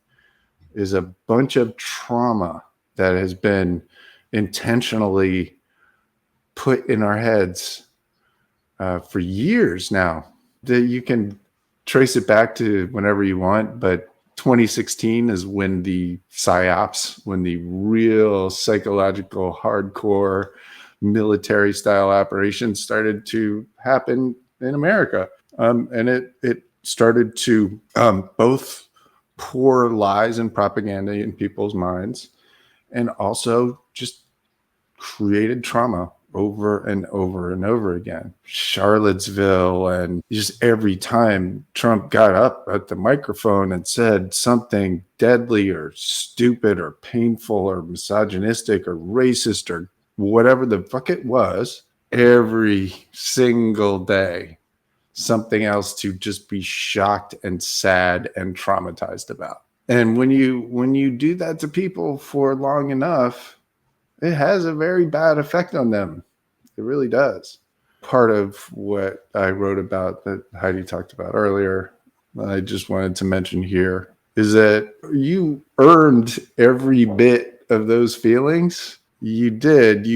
is a bunch of trauma that has been intentionally put in our heads for years now. That you can trace it back to whenever you want, but 2016 is when the psyops, when the real psychological hardcore military style operations started to happen in America. And it started to both pour lies and propaganda in people's minds, and also just created trauma over and over and over again. Charlottesville, and just every time Trump got up at the microphone and said something deadly or stupid or painful or misogynistic or racist or whatever the fuck it was, every single day, something else to just be shocked and sad and traumatized about. And when you do that to people for long enough, it has a very bad effect on them. It really does. Part of what I wrote about that Heidi talked about earlier, I just wanted to mention here, is that you earned every bit of those feelings. You did.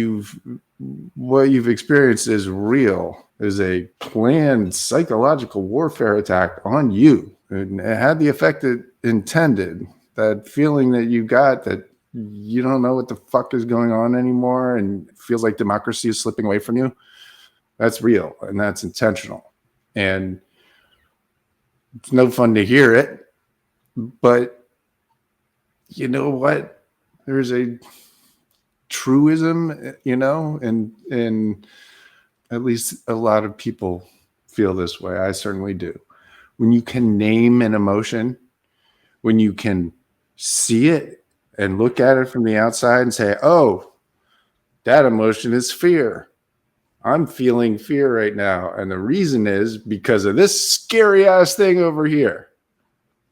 What you've experienced is real, is a planned psychological warfare attack on you. And it had the effect it intended. That feeling that you got that you don't know what the fuck is going on anymore and it feels like democracy is slipping away from you. That's real and that's intentional. And it's no fun to hear it, but you know what? There's a truism, and at least a lot of people feel this way. I certainly do. When you can name an emotion, when you can see it and look at it from the outside and say, oh, that emotion is fear. I'm feeling fear right now. And the reason is because of this scary ass thing over here,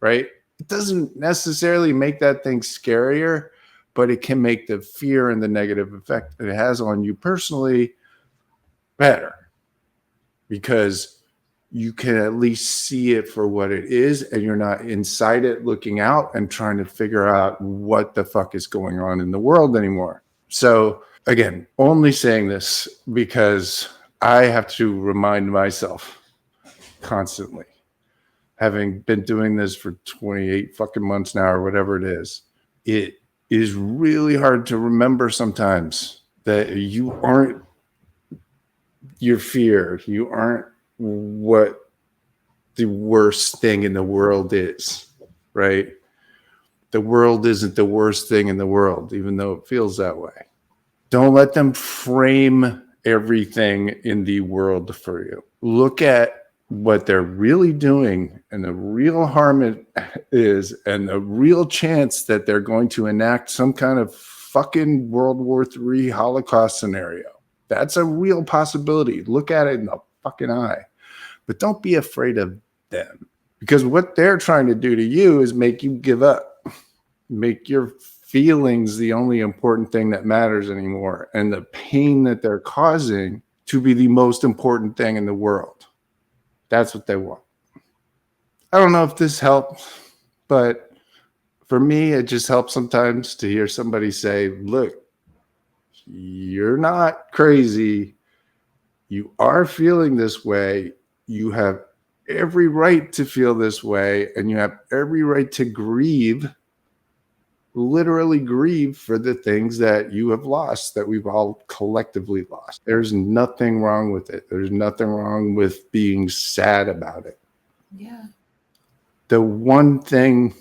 right? It doesn't necessarily make that thing scarier, but it can make the fear and the negative effect it has on you personally better, because you can at least see it for what it is and you're not inside it looking out and trying to figure out what the fuck is going on in the world anymore. So again, only saying this because I have to remind myself constantly, having been doing this for 28 fucking months now or whatever it is really hard to remember sometimes that you aren't your fear. You aren't what the worst thing in the world is, right? The world isn't the worst thing in the world, even though it feels that way. Don't let them frame everything in the world for you. Look at what they're really doing and the real harm it is and the real chance that they're going to enact some kind of fucking World War III Holocaust scenario. That's a real possibility. Look at it in the fucking eye. But don't be afraid of them, because what they're trying to do to you is make you give up, make your feelings the only important thing that matters anymore, and the pain that they're causing to be the most important thing in the world. That's what they want. I don't know if this helps, but for me, it just helps sometimes to hear somebody say, look, you're not crazy. You are feeling this way. You have every right to feel this way, and you have every right to grieve, literally grieve for the things that you have lost, that we've all collectively lost. There's nothing wrong with it. There's nothing wrong with being sad about it. Yeah. The one thing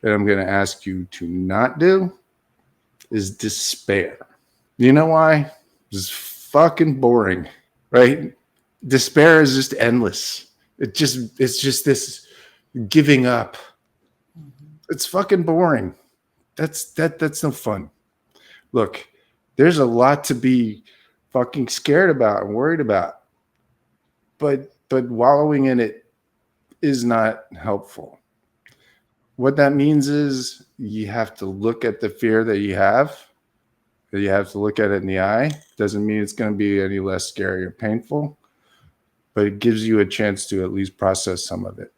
that I'm going to ask you to not do is despair. You know why? It's fucking boring, right? Despair is just endless. It's just this giving up. It's fucking boring. That's no fun. Look, there's a lot to be fucking scared about and worried about. But wallowing in it is not helpful. What that means is you have to look at the fear that you have. You have to look at it in the eye. Doesn't mean it's going to be any less scary or painful, but it gives you a chance to at least process some of it.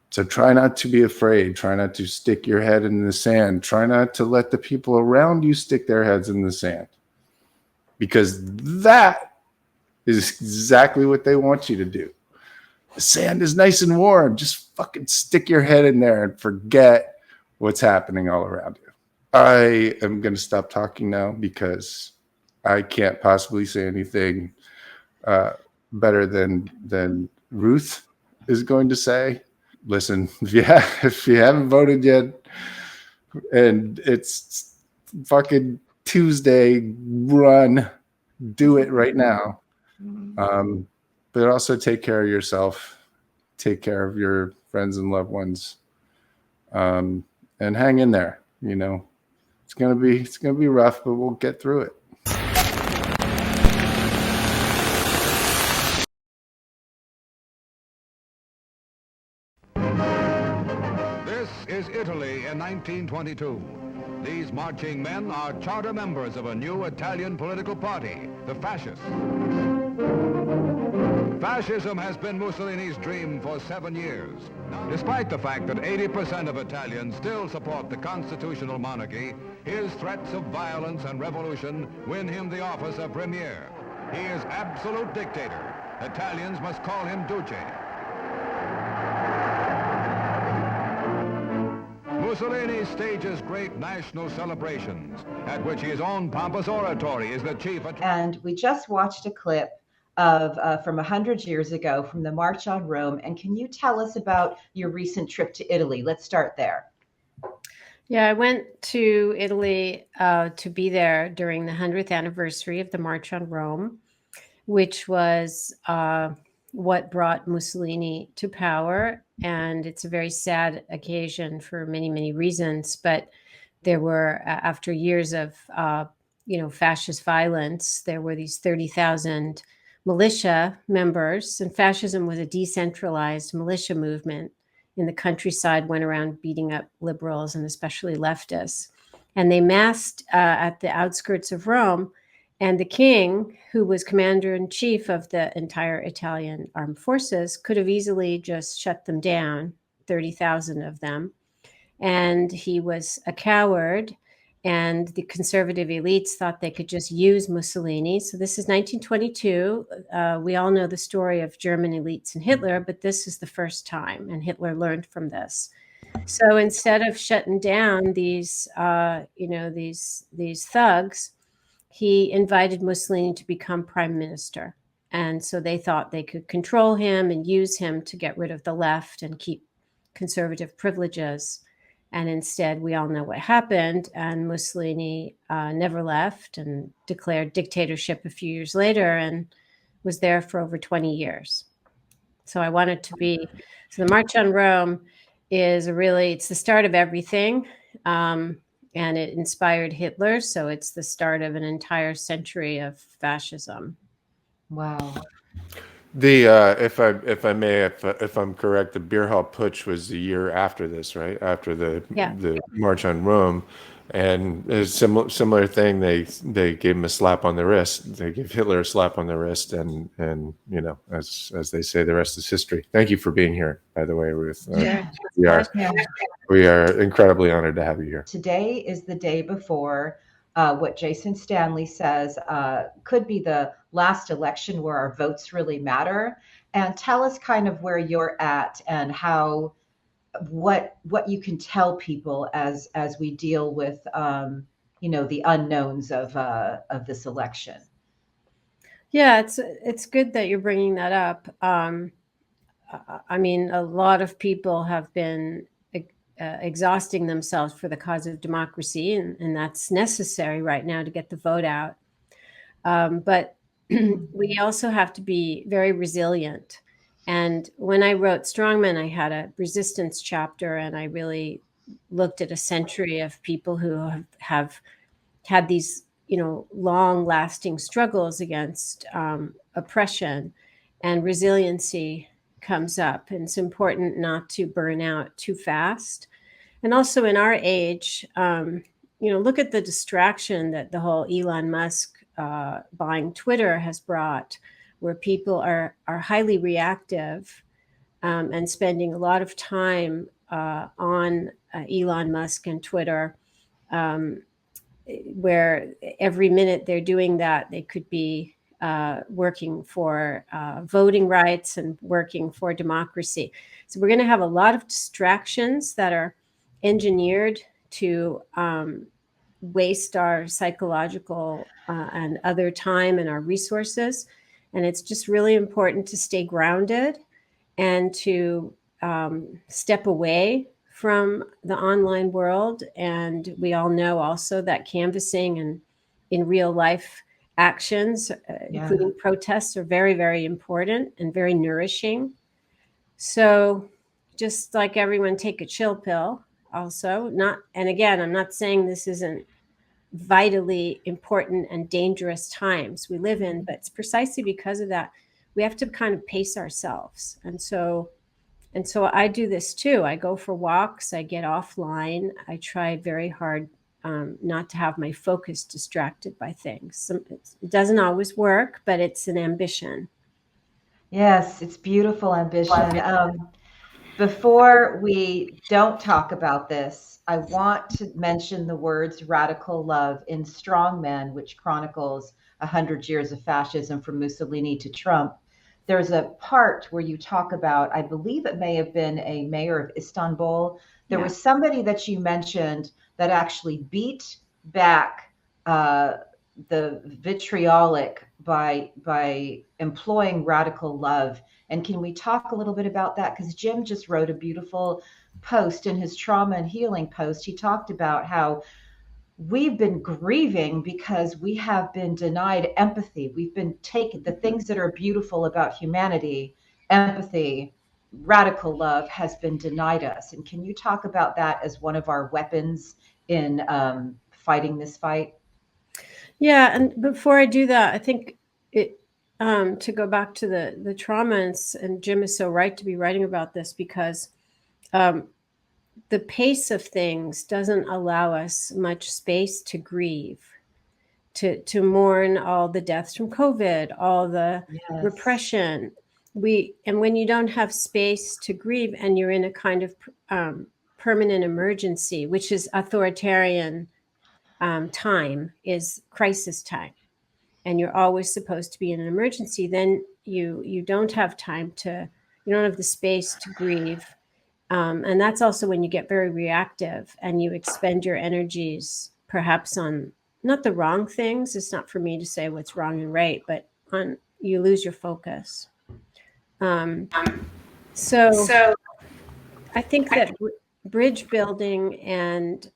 So try not to be afraid. Try not to stick your head in the sand. Try not to let the people around you stick their heads in the sand, because that is exactly what they want you to do. The sand is nice and warm. Just fucking stick your head in there and forget what's happening all around you. I am going to stop talking now because I can't possibly say anything better than Ruth is going to say. Listen, if you haven't voted yet, and it's fucking Tuesday, run, do it right now. But also take care of yourself, take care of your friends and loved ones, and hang in there. It's gonna be rough, but we'll get through it. This is Italy in 1922. These marching men are charter members of a new Italian political party, the Fascists. Fascism has been Mussolini's dream for 7 years. Despite the fact that 80% of Italians still support the constitutional monarchy, his threats of violence and revolution win him the office of premier. He is absolute dictator. Italians must call him Duce. Mussolini stages great national celebrations, at which his own pompous oratory is the chief attraction. And we just watched a clip of from 100 years ago from the March on Rome. And can you tell us about your recent trip to Italy? Let's start there. Yeah, I went to Italy to be there during the 100th anniversary of the March on Rome, which was what brought Mussolini to power. And it's a very sad occasion for many, many reasons. But there were, after years of, fascist violence, there were these 30,000 militia members, and fascism was a decentralized militia movement in the countryside, went around beating up liberals and especially leftists. And they massed at the outskirts of Rome. And the king, who was commander-in-chief of the entire Italian armed forces, could have easily just shut them down, 30,000 of them. And he was a coward, and the conservative elites thought they could just use Mussolini. So this is 1922. We all know the story of German elites and Hitler, but this is the first time, and Hitler learned from this. So instead of shutting down these thugs, he invited Mussolini to become prime minister. And so they thought they could control him and use him to get rid of the left and keep conservative privileges. And instead, we all know what happened. And Mussolini never left and declared dictatorship a few years later and was there for over 20 years. So I wanted to be, so the March on Rome is it's the start of everything. And it inspired Hitler, so it's the start of an entire century of fascism. Wow. The if I'm correct, the beer hall putsch was the year after this, right? After the March on Rome, and a similar thing. They gave him a slap on the wrist. They gave Hitler a slap on the wrist, and as they say, the rest is history. Thank you for being here, by the way, Ruth. We are incredibly honored to have you here. Today is the day before what Jason Stanley says could be the last election where our votes really matter. And tell us kind of where you're at and how what you can tell people as we deal with the unknowns of this election. Yeah, it's good that you're bringing that up. I mean, a lot of people have been exhausting themselves for the cause of democracy, and that's necessary right now to get the vote out. But we also have to be very resilient. And when I wrote Strongmen, I had a resistance chapter, and I really looked at a century of people who have had these, long-lasting struggles against oppression, and resiliency comes up. And it's important not to burn out too fast. And also in our age, look at the distraction that the whole Elon Musk buying Twitter has brought, where people are highly reactive and spending a lot of time on Elon Musk and Twitter, where every minute they're doing that, they could be working for voting rights and working for democracy. So we're going to have a lot of distractions that are engineered to waste our psychological and other time and our resources. And it's just really important to stay grounded and to step away from the online world. And we all know also that canvassing and in real life actions, including protests, are very, very important and very nourishing. So just like everyone, take a chill pill also. And again, I'm not saying this isn't vitally important and dangerous times we live in. But it's precisely because of that, we have to kind of pace ourselves. And so I do this too. I go for walks, I get offline, I try very hard not to have my focus distracted by things. It doesn't always work, but it's an ambition. Yes, it's beautiful ambition. Before we don't talk about this, I want to mention the words radical love in Strongmen, which chronicles 100 years of fascism from Mussolini to Trump. There's a part where you talk about, I believe it may have been a mayor of Istanbul. There was somebody that you mentioned that actually beat back the vitriolic by employing radical love. And can we talk a little bit about that? Because Jim just wrote a beautiful post in his trauma and healing post. He talked about how we've been grieving because we have been denied empathy. We've been taken the things that are beautiful about humanity, empathy, radical love has been denied us. And can you talk about that as one of our weapons in fighting this fight? Yeah, and before I do that, I think it to go back to the trauma, and Jim is so right to be writing about this, because the pace of things doesn't allow us much space to grieve, to mourn all the deaths from COVID, all the repression. And when you don't have space to grieve, and you're in a kind of permanent emergency, which is authoritarian time, is crisis time, and you're always supposed to be in an emergency, then you don't have time you don't have the space to grieve. And that's also when you get very reactive and you expend your energies perhaps on not the wrong things. It's not for me to say what's wrong and right, but you lose your focus. So I think that bridge building and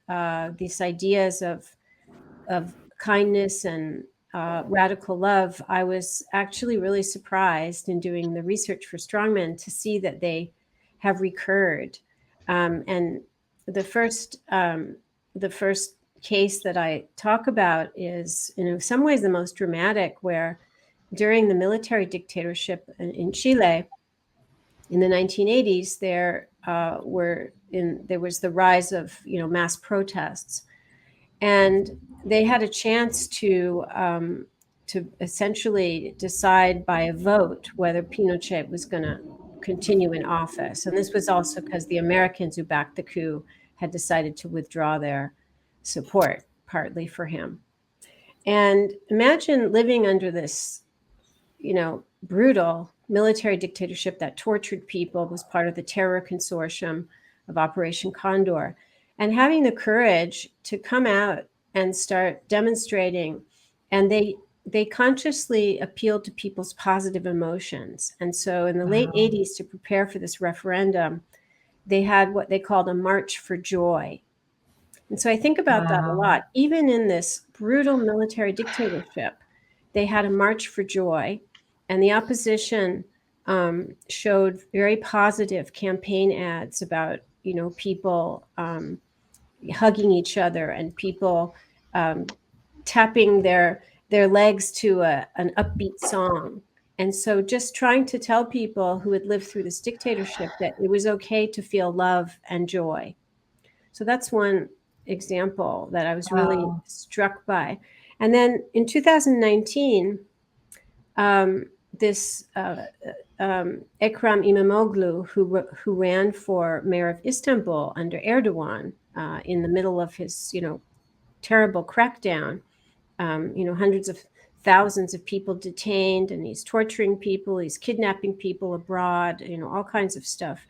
these ideas of kindness and radical love, I was actually really surprised in doing the research for Strongmen to see that they have recurred. And the first case that I talk about is, in some ways, the most dramatic, where during the military dictatorship in Chile in the 1980s, there was the rise of mass protests, and they had a chance to essentially decide by a vote whether Pinochet was going to continue in office. And this was also because the Americans who backed the coup had decided to withdraw their support, partly for him. And imagine living under this, brutal military dictatorship that tortured people, was part of the terror consortium of Operation Condor, and having the courage to come out and start demonstrating. And they consciously appealed to people's positive emotions. And so in the late 80s, to prepare for this referendum, they had what they called a march for joy. And so I think about that a lot. Even in this brutal military dictatorship, they had a march for joy, and the opposition showed very positive campaign ads about, people hugging each other, and people tapping their legs to an upbeat song. And so just trying to tell people who had lived through this dictatorship that it was okay to feel love and joy. So that's one example that I was really struck by. And then in 2019, this Ekrem İmamoğlu, who ran for mayor of Istanbul under Erdogan in the middle of his, terrible crackdown, hundreds of thousands of people detained, and he's torturing people, he's kidnapping people abroad, all kinds of stuff.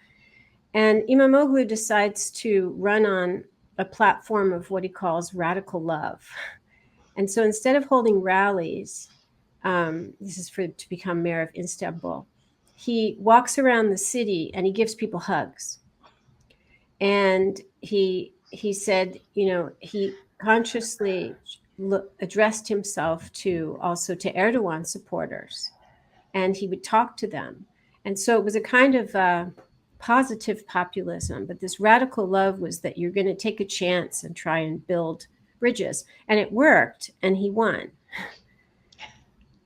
And İmamoğlu decides to run on a platform of what he calls radical love. And so instead of holding rallies, this is to become mayor of Istanbul, he walks around the city and he gives people hugs. And he said, he consciously addressed himself to Erdogan supporters, and he would talk to them. And so it was a kind of positive populism, but this radical love was that you're going to take a chance and try and build bridges, and it worked, and he won.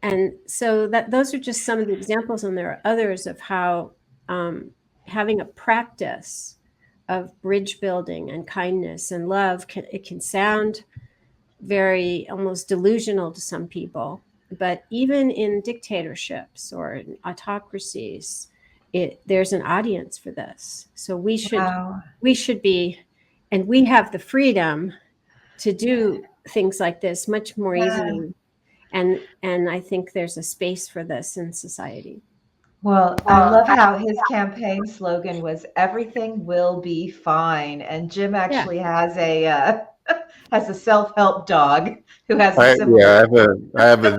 And so those are just some of the examples, and there are others of how having a practice of bridge building and kindness and love it can sound very almost delusional to some people, but even in dictatorships or in autocracies, there's an audience for this. So we should be, and we have the freedom to do things like this much more easily. And I think there's a space for this in society. Well, I love how his campaign slogan was "Everything will be fine," and Jim actually has a has a self-help dog who has a similar. I have a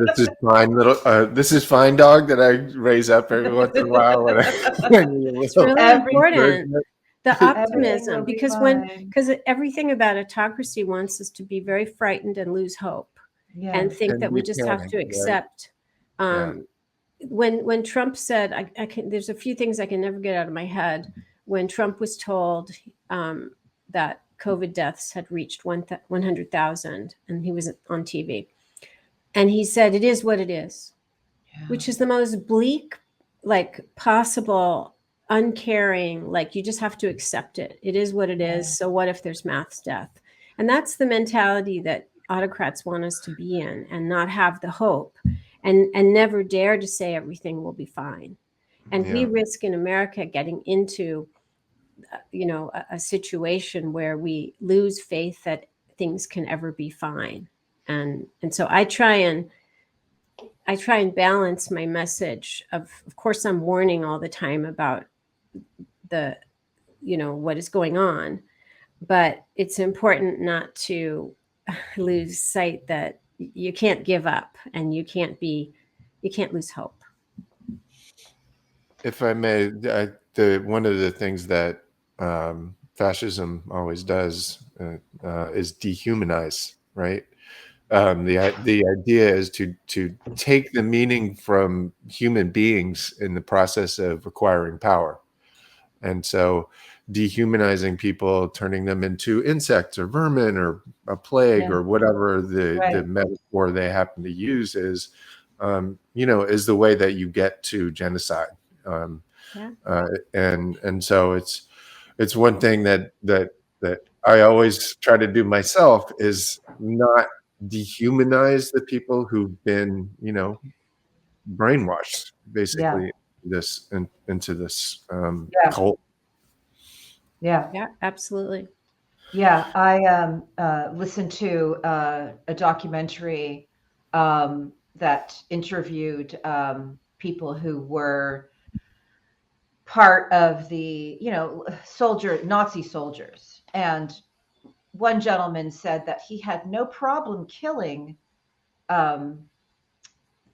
this is fine dog that I raise up every once in a while. It's really important. The optimism, because everything about autocracy wants us to be very frightened and lose hope, and think that we just have to accept. Right? When Trump said, I can, there's a few things I can never get out of my head. When Trump was told that COVID deaths had reached 100,000, and he was on TV, and he said, "It is what it is," which is the most bleak, like possible, uncaring, like you just have to accept it. It is what it is. So what if there's mass death? And that's the mentality that autocrats want us to be in, and not have the hope. And never dare to say everything will be fine. And we risk in America getting into, a situation where we lose faith that things can ever be fine. And so I try and balance my message of course, I'm warning all the time about the, what is going on, but it's important not to lose sight that you can't give up, and you can't lose hope. If I may, one of the things that fascism always does is dehumanize, right? The idea is to take the meaning from human beings in the process of acquiring power, and so dehumanizing people, turning them into insects or vermin or a plague or whatever the metaphor they happen to use is, is the way that you get to genocide. And so it's one thing that I always try to do myself is not dehumanize the people who've been, brainwashed basically into this cult. Yeah, absolutely. Yeah, I listened to a documentary that interviewed people who were part of the, Nazi soldiers. And one gentleman said that he had no problem killing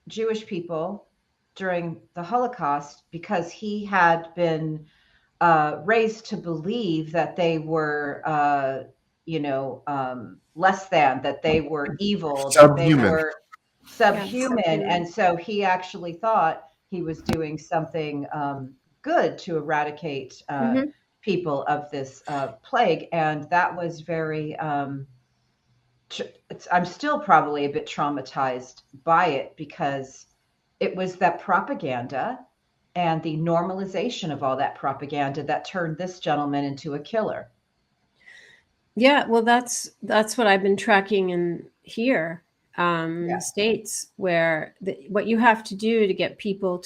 Jewish people during the Holocaust because he had been raised to believe that they were, less than, that they were evil, that they were subhuman. And so he actually thought he was doing something good to eradicate people of this plague. And that was very, I'm still probably a bit traumatized by it, because it was that propaganda and the normalization of all that propaganda that turned this gentleman into a killer. Yeah, well, that's what I've been tracking in here, in the States, where what you have to do to get people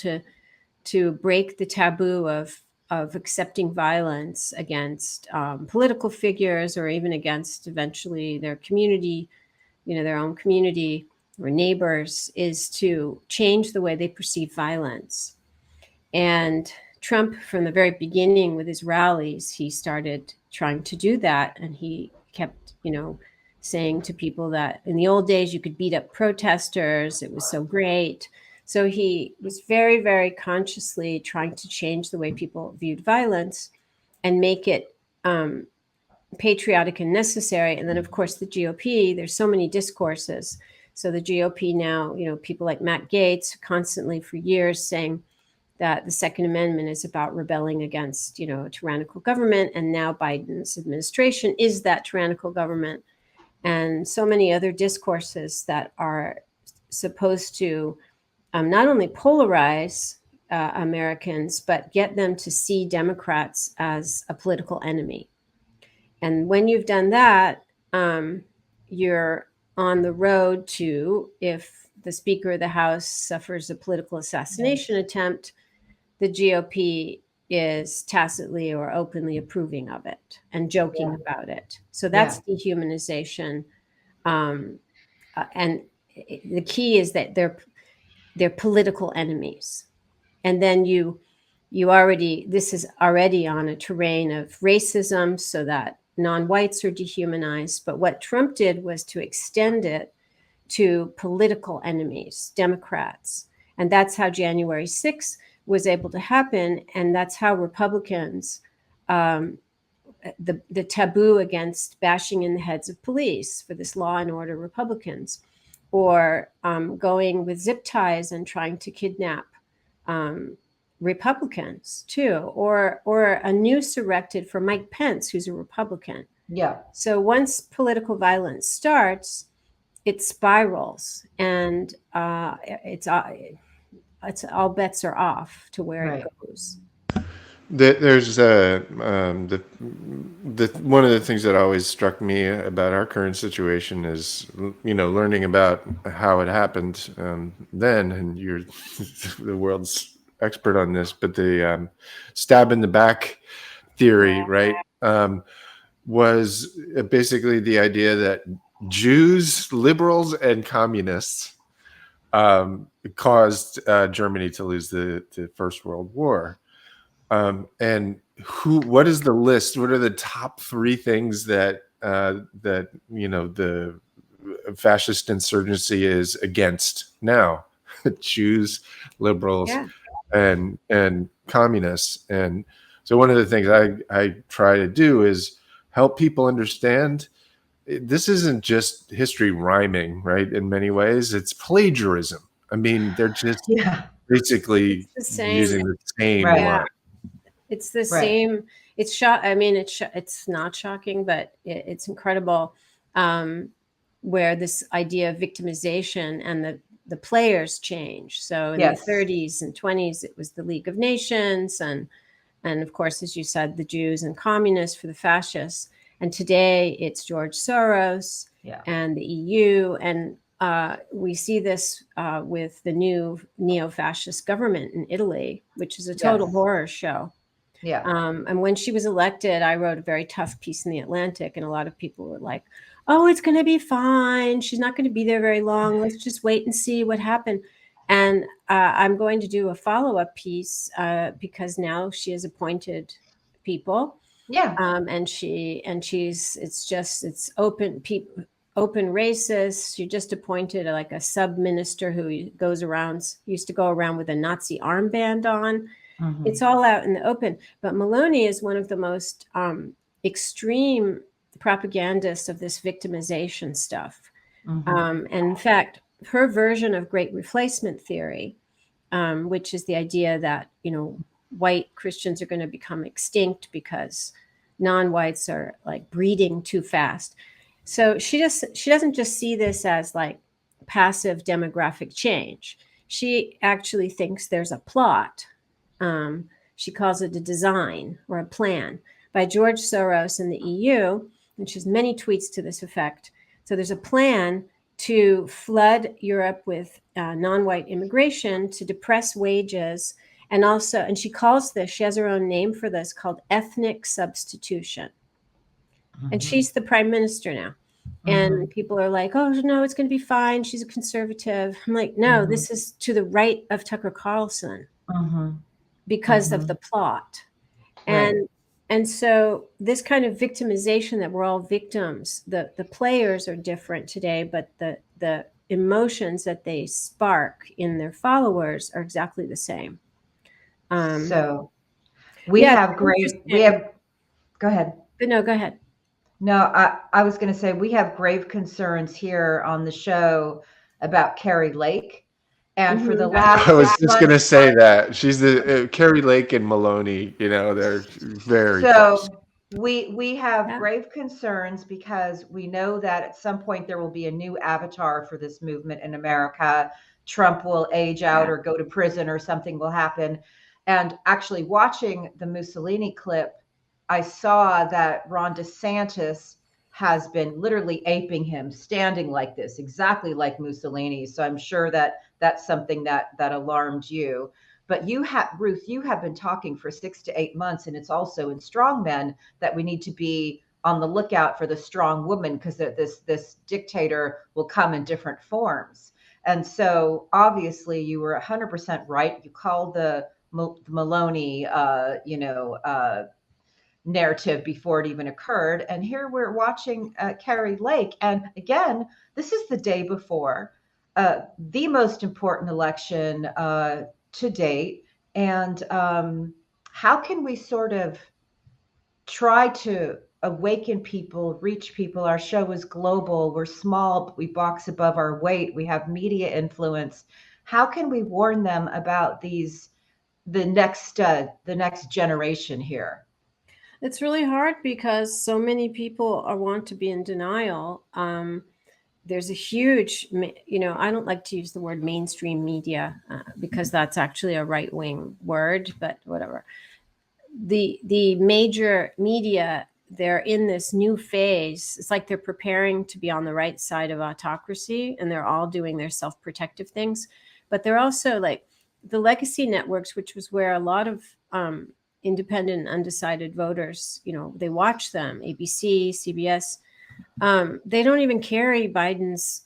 to break the taboo of accepting violence against political figures, or even against eventually their community, their own community or neighbors, is to change the way they perceive violence. And Trump, from the very beginning with his rallies, he started trying to do that. And he kept, saying to people that in the old days you could beat up protesters. It was so great. So he was very, very consciously trying to change the way people viewed violence and make it patriotic and necessary. And then, of course, the GOP, there's so many discourses. So the GOP now, people like Matt Gaetz constantly for years saying that the Second Amendment is about rebelling against, a tyrannical government. And now Biden's administration is that tyrannical government. and so many other discourses that are supposed to not only polarize Americans, but get them to see Democrats as a political enemy. And when you've done that, you're on the road to, if the Speaker of the House suffers a political assassination attempt, the GOP is tacitly or openly approving of it and joking about it. So that's dehumanization. And the key is that they're political enemies. And then this is already on a terrain of racism, so that non-whites are dehumanized. But what Trump did was to extend it to political enemies, Democrats. And that's how January 6th was able to happen. And that's how Republicans, the taboo against bashing in the heads of police for this law and order Republicans, or going with zip ties and trying to kidnap Republicans too, or a noose erected for Mike Pence, who's a Republican. Yeah. So once political violence starts, it spirals, and it's all bets are off to where it goes. There's one of the things that always struck me about our current situation is, learning about how it happened then, and you're the world's expert on this, but the stab in the back theory, right, was basically the idea that Jews, liberals, and communists caused Germany to lose the First World War. And what is the list? What are the top 3 things that the fascist insurgency is against now? Jews, liberals, and communists. And so one of the things I try to do is help people understand this isn't just history rhyming, right? In many ways, it's plagiarism. I mean, they're just basically using the same line. It's the same. It's it's not shocking, but it's incredible where this idea of victimization and the players change. So in the 30s and 20s, it was the League of Nations, and of course, as you said, the Jews and communists for the fascists. And today it's George Soros and the EU. And we see this with the new neo-fascist government in Italy, which is a total horror show. Yeah. And when she was elected, I wrote a very tough piece in The Atlantic, and a lot of people were like, oh, it's going to be fine. She's not going to be there very long. Let's just wait and see what happened. And I'm going to do a follow-up piece because now she has appointed people. Yeah. It's open racist. She just appointed like a sub-minister who used to go around with a Nazi armband on. Mm-hmm. It's all out in the open. But Meloni is one of the most extreme propagandists of this victimization stuff. Mm-hmm. And in fact, her version of great replacement theory, which is the idea that, white Christians are going to become extinct because non-whites are like breeding too fast. So she doesn't just see this as like passive demographic change. She actually thinks there's a plot. She calls it a design or a plan by George Soros and the EU, and she has many tweets to this effect. So there's a plan to flood Europe with non-white immigration to depress wages. And she has her own name for this, called ethnic substitution. Mm-hmm. And she's the prime minister now. Mm-hmm. And people are like, oh, no, it's going to be fine. She's a conservative. I'm like, no, mm-hmm. This is to the right of Tucker Carlson because of the plot. And so this kind of victimization that we're all victims, the players are different today, but the emotions that they spark in their followers are exactly the same. So go ahead. No, go ahead. No, I was going to say we have grave concerns here on the show about Carrie Lake. And for the last, I was just going to say that she's the Carrie Lake and Meloni, they're very close. We have Yeah. grave concerns because we know that at some point there will be a new avatar for this movement in America. Trump will age out or go to prison or something will happen. And actually watching the Mussolini clip, I saw that Ron DeSantis has been literally aping him, standing like this, exactly like Mussolini. So I'm sure that that's something that alarmed you. But you have, Ruth, you have been talking for 6 to 8 months, and it's also in Strongmen that we need to be on the lookout for the strong woman, because this dictator will come in different forms. And so obviously you were 100% right. You called the Maloney, narrative before it even occurred. And here we're watching Carrie Lake. And again, this is the day before the most important election to date. And how can we sort of try to awaken people, reach people? Our show is global. We're small, but we box above our weight. We have media influence. How can we warn them about the next generation here? It's really hard because so many people want to be in denial. There's a huge, I don't like to use the word mainstream media because that's actually a right-wing word, but whatever. The major media, they're in this new phase. It's like they're preparing to be on the right side of autocracy, and they're all doing their self-protective things. But they're also like the legacy networks, which was where a lot of independent and undecided voters, they watch them, ABC, CBS. They don't even carry Biden's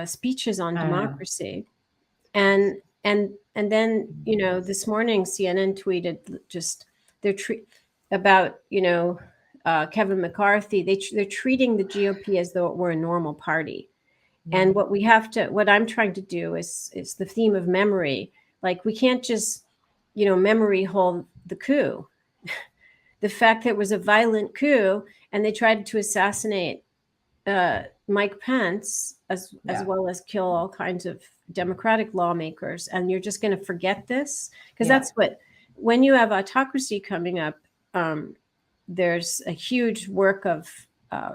speeches on democracy. And then, this morning CNN tweeted just about, Kevin McCarthy. They're treating the GOP as though it were a normal party. And what I'm trying to do is the theme of memory. Like, we can't just, memory hold the coup. The fact that it was a violent coup and they tried to assassinate Mike Pence as well as kill all kinds of Democratic lawmakers. And you're just going to forget this? Because that's when you have autocracy coming up, there's a huge work of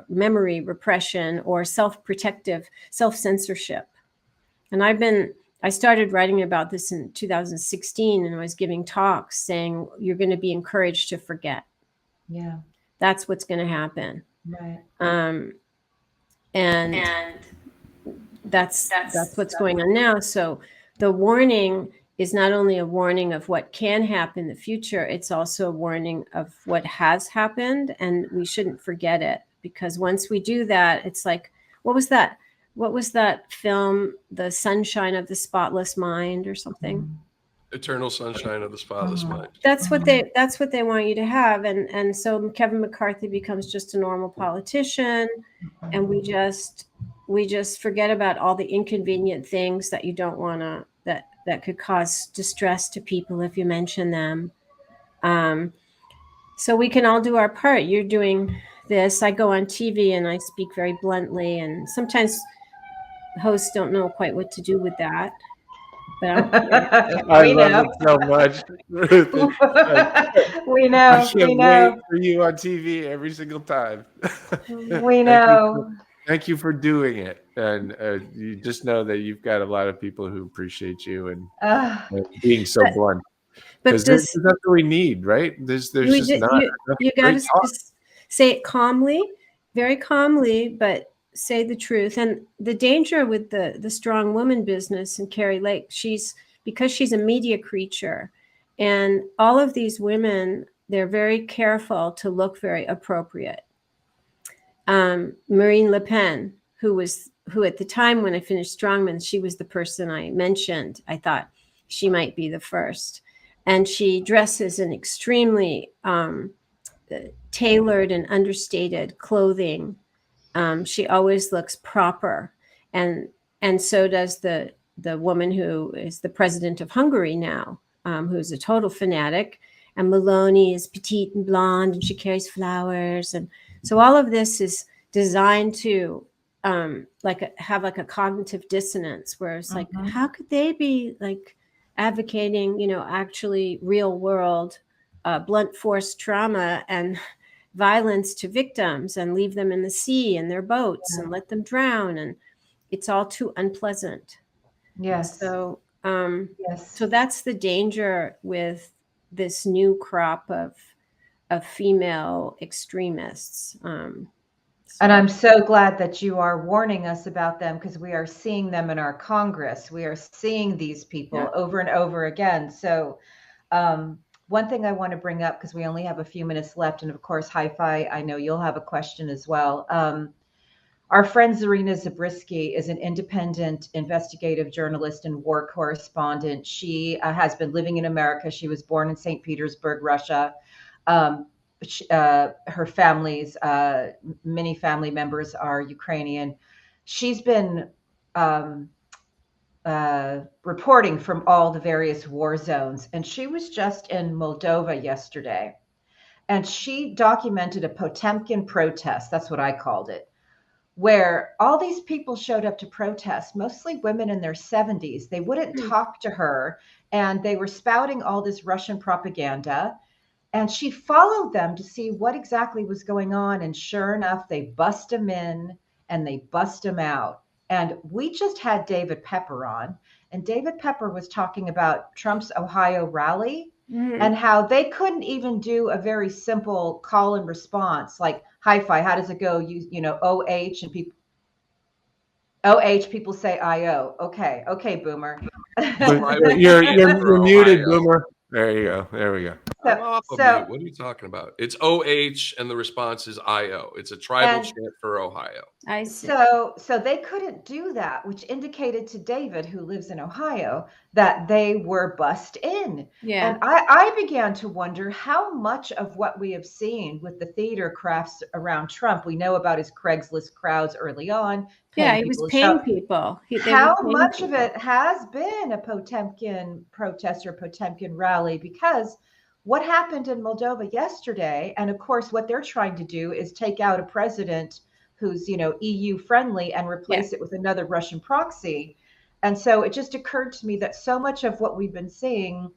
memory repression or self-protective, self-censorship. And I started writing about this in 2016, and I was giving talks saying, you're going to be encouraged to forget. Yeah. That's what's going to happen. Right. And that's what's going on now. So the warning is not only a warning of what can happen in the future, it's also a warning of what has happened, and we shouldn't forget it, because once we do that, it's like, what was that film, The Sunshine of the Spotless Mind or something? Eternal Sunshine of the Spotless Mind. That's what they want you to have. And so Kevin McCarthy becomes just a normal politician, and we just forget about all the inconvenient things that you don't want to, that could cause distress to people if you mention them. So we can all do our part. You're doing this. I go on TV and I speak very bluntly, and sometimes hosts don't know quite what to do with that. But I love it so much. We know. I can't wait for you on TV every single time. We know. Thank you for doing it, and you just know that you've got a lot of people who appreciate you and being so blunt. Because that's what we need, right? There's just not. You got to say it calmly, very calmly, but say the truth. And the danger with the strong woman business and Carrie Lake, because she's a media creature, and all of these women, they're very careful to look very appropriate. Marine Le Pen, who at the time when I finished Strongmen, she was the person I mentioned. I thought she might be the first. And she dresses in extremely tailored and understated clothing. She always looks proper. And so does the woman who is the president of Hungary now, who's a total fanatic. And Maloney is petite and blonde, and she carries flowers. And so all of this is designed to have a cognitive dissonance, where it's like, how could they be like advocating, actually real world blunt force trauma, and violence to victims and leave them in the sea in their boats and let them drown. And it's all too unpleasant. Yes. So, yes. so that's the danger with this new crop of female extremists. And I'm so glad that you are warning us about them, because we are seeing them in our Congress. We are seeing these people over and over again. So one thing I want to bring up, because we only have a few minutes left, and of course, Hi-Fi, I know you'll have a question as well. Our friend Zarina Zabriskie is an independent investigative journalist and war correspondent. She has been living in America. She was born in St. Petersburg, Russia. Her family's many family members are Ukrainian. She's been reporting from all the various war zones, and she was just in Moldova yesterday, and she documented a Potemkin protest. That's what I called it, where all these people showed up to protest, mostly women in their 70s. They wouldn't talk to her, and they were spouting all this Russian propaganda. And she followed them to see what exactly was going on. And sure enough, they bust them in and they bust them out. And we just had David Pepper on, and David Pepper was talking about Trump's Ohio rally and how they couldn't even do a very simple call and response, like Hi-Fi, how does it go? You know, OH, and people say IO. Okay, Boomer. You're muted, Boomer. There you go. There we go. I'm off of mute. What are you talking about? It's OH and the response is IO. It's a tribal chant for Ohio. I see. So they couldn't do that, which indicated to David, who lives in Ohio, that they were bussed in. Yeah. And I began to wonder how much of what we have seen with the theater crafts around Trump. We know about his Craigslist crowds early on. Yeah, he was paying people. How much of it has been a Potemkin protest or Potemkin rally? Because what happened in Moldova yesterday, and of course, what they're trying to do is take out a president who's, EU friendly and replace it with another Russian proxy. And so it just occurred to me that so much of what we've been seeing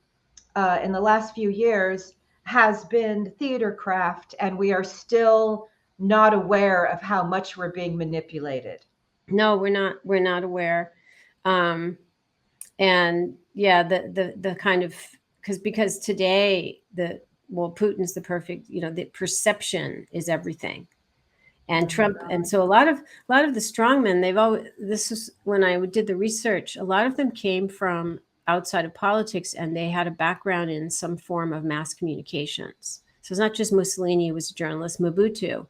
in the last few years has been theater craft, and we are still not aware of how much we're being manipulated. No, we're not aware. And yeah, the kind of, because today Putin's the perfect, the perception is everything. And Trump, and so a lot of the strongmen, this is when I did the research, a lot of them came from outside of politics, and they had a background in some form of mass communications. So it's not just Mussolini, who was a journalist, Mobutu,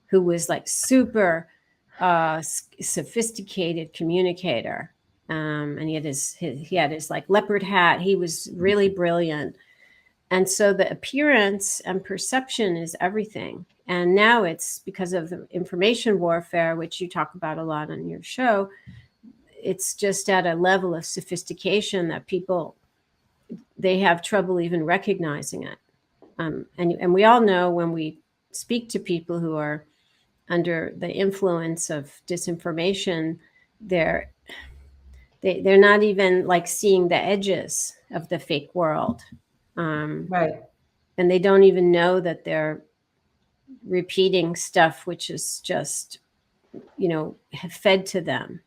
who was like super sophisticated communicator. And he had his like leopard hat. He was really brilliant. And so the appearance and perception is everything. And now it's because of the information warfare, which you talk about a lot on your show. It's just at a level of sophistication that people, they have trouble even recognizing it. And we all know when we speak to people who are under the influence of disinformation, they're not even like seeing the edges of the fake world. Right. And they don't even know that they're repeating stuff which is just, fed to them.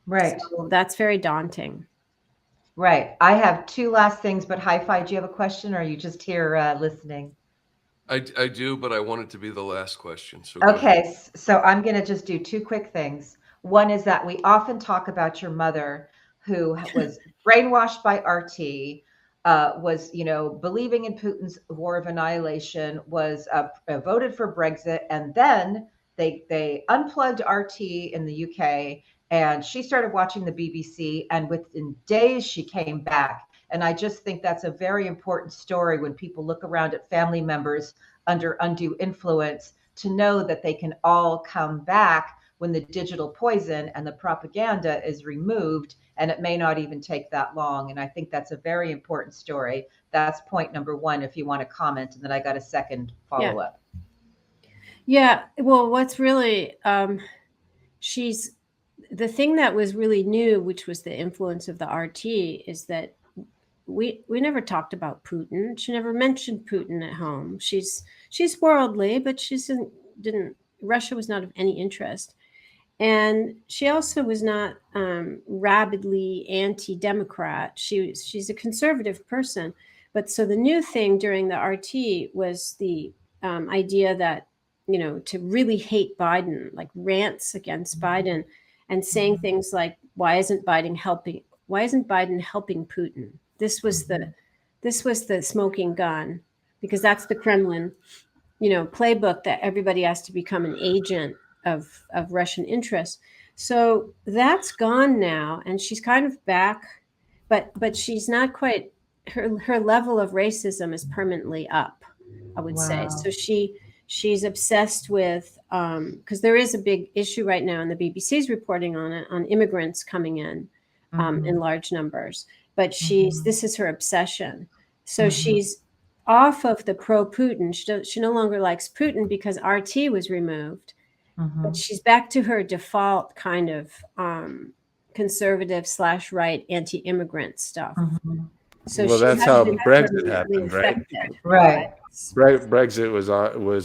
Right. So that's very daunting. Right. I have two last things, but Hi-Fi, do you have a question, or are you just here listening? I do, but I want it to be the last question. So okay, so I'm going to just do two quick things. One is that we often talk about your mother, who was brainwashed by RT, was, believing in Putin's war of annihilation, was voted for Brexit, and then they unplugged RT in the UK, and she started watching the BBC, and within days she came back. And I just think that's a very important story when people look around at family members under undue influence, to know that they can all come back when the digital poison and the propaganda is removed, and it may not even take that long. And I think that's a very important story. That's point number one, if you want to comment, and then I got a second follow-up. Yeah, well, what's really, the thing that was really new, which was the influence of the RT, is that we never talked about Putin. She never mentioned Putin at home. She's she's worldly, but Russia was not of any interest. And she also was not rabidly anti-democrat. She's a conservative person. But so the new thing during the RT was the idea that, to really hate Biden, like rants against Biden, and saying things like, why isn't Biden helping Putin? This was the smoking gun, because that's the Kremlin, playbook, that everybody has to become an agent of Russian interests. So that's gone now, and she's kind of back, but she's not quite, her level of racism is permanently up, I would say. So she's obsessed with, because there is a big issue right now, and the BBC's reporting on it, on immigrants coming in large numbers. But this is her obsession. So she's off of the pro-Putin. She no longer likes Putin because RT was removed. But she's back to her default kind of conservative / right anti-immigrant stuff. So well, that's how Brexit happened, right? Brexit was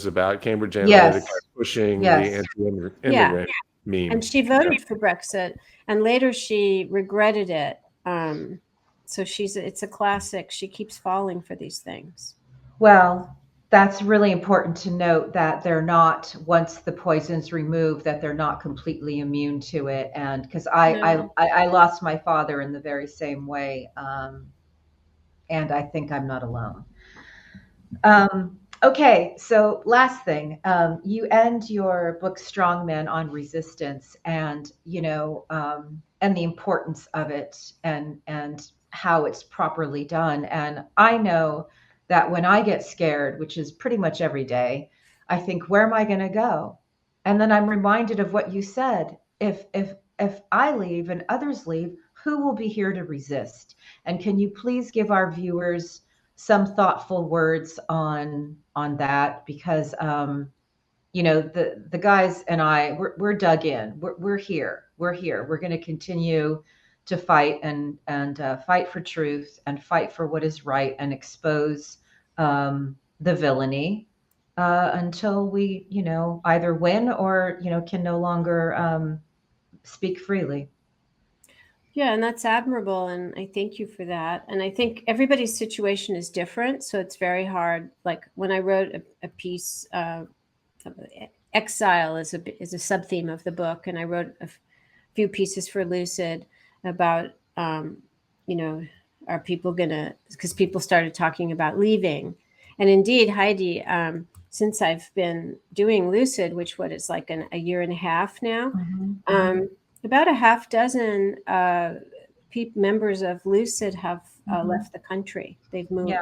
about Cambridge Analytica pushing the anti-immigrant meme. And she voted for Brexit, and later she regretted it. So it's a classic. She keeps falling for these things. Well, that's really important to note, that they're not, once the poison's removed, that they're not completely immune to it. And because I lost my father in the very same way. And I think I'm not alone. Okay, so last thing, you end your book Strongmen on resistance, and and the importance of it, and how it's properly done. And I know that when I get scared, which is pretty much every day, I think, where am I going to go? And then I'm reminded of what you said. If I leave and others leave, who will be here to resist? And can you please give our viewers some thoughtful words on that? Because the guys and I, we're dug in. We're here. We're going to continue to fight and fight for truth, and fight for what is right, and expose the villainy until we either win or can no longer speak freely. Yeah, and that's admirable, and I thank you for that. And I think everybody's situation is different, so it's very hard. Like when I wrote a piece, exile is a sub-theme of the book, and I wrote a few pieces for Lucid about, are people gonna? Because people started talking about leaving, and indeed, Heidi, since I've been doing Lucid, which is like a year and a half now. About a half dozen members of Lucid have left the country. They've moved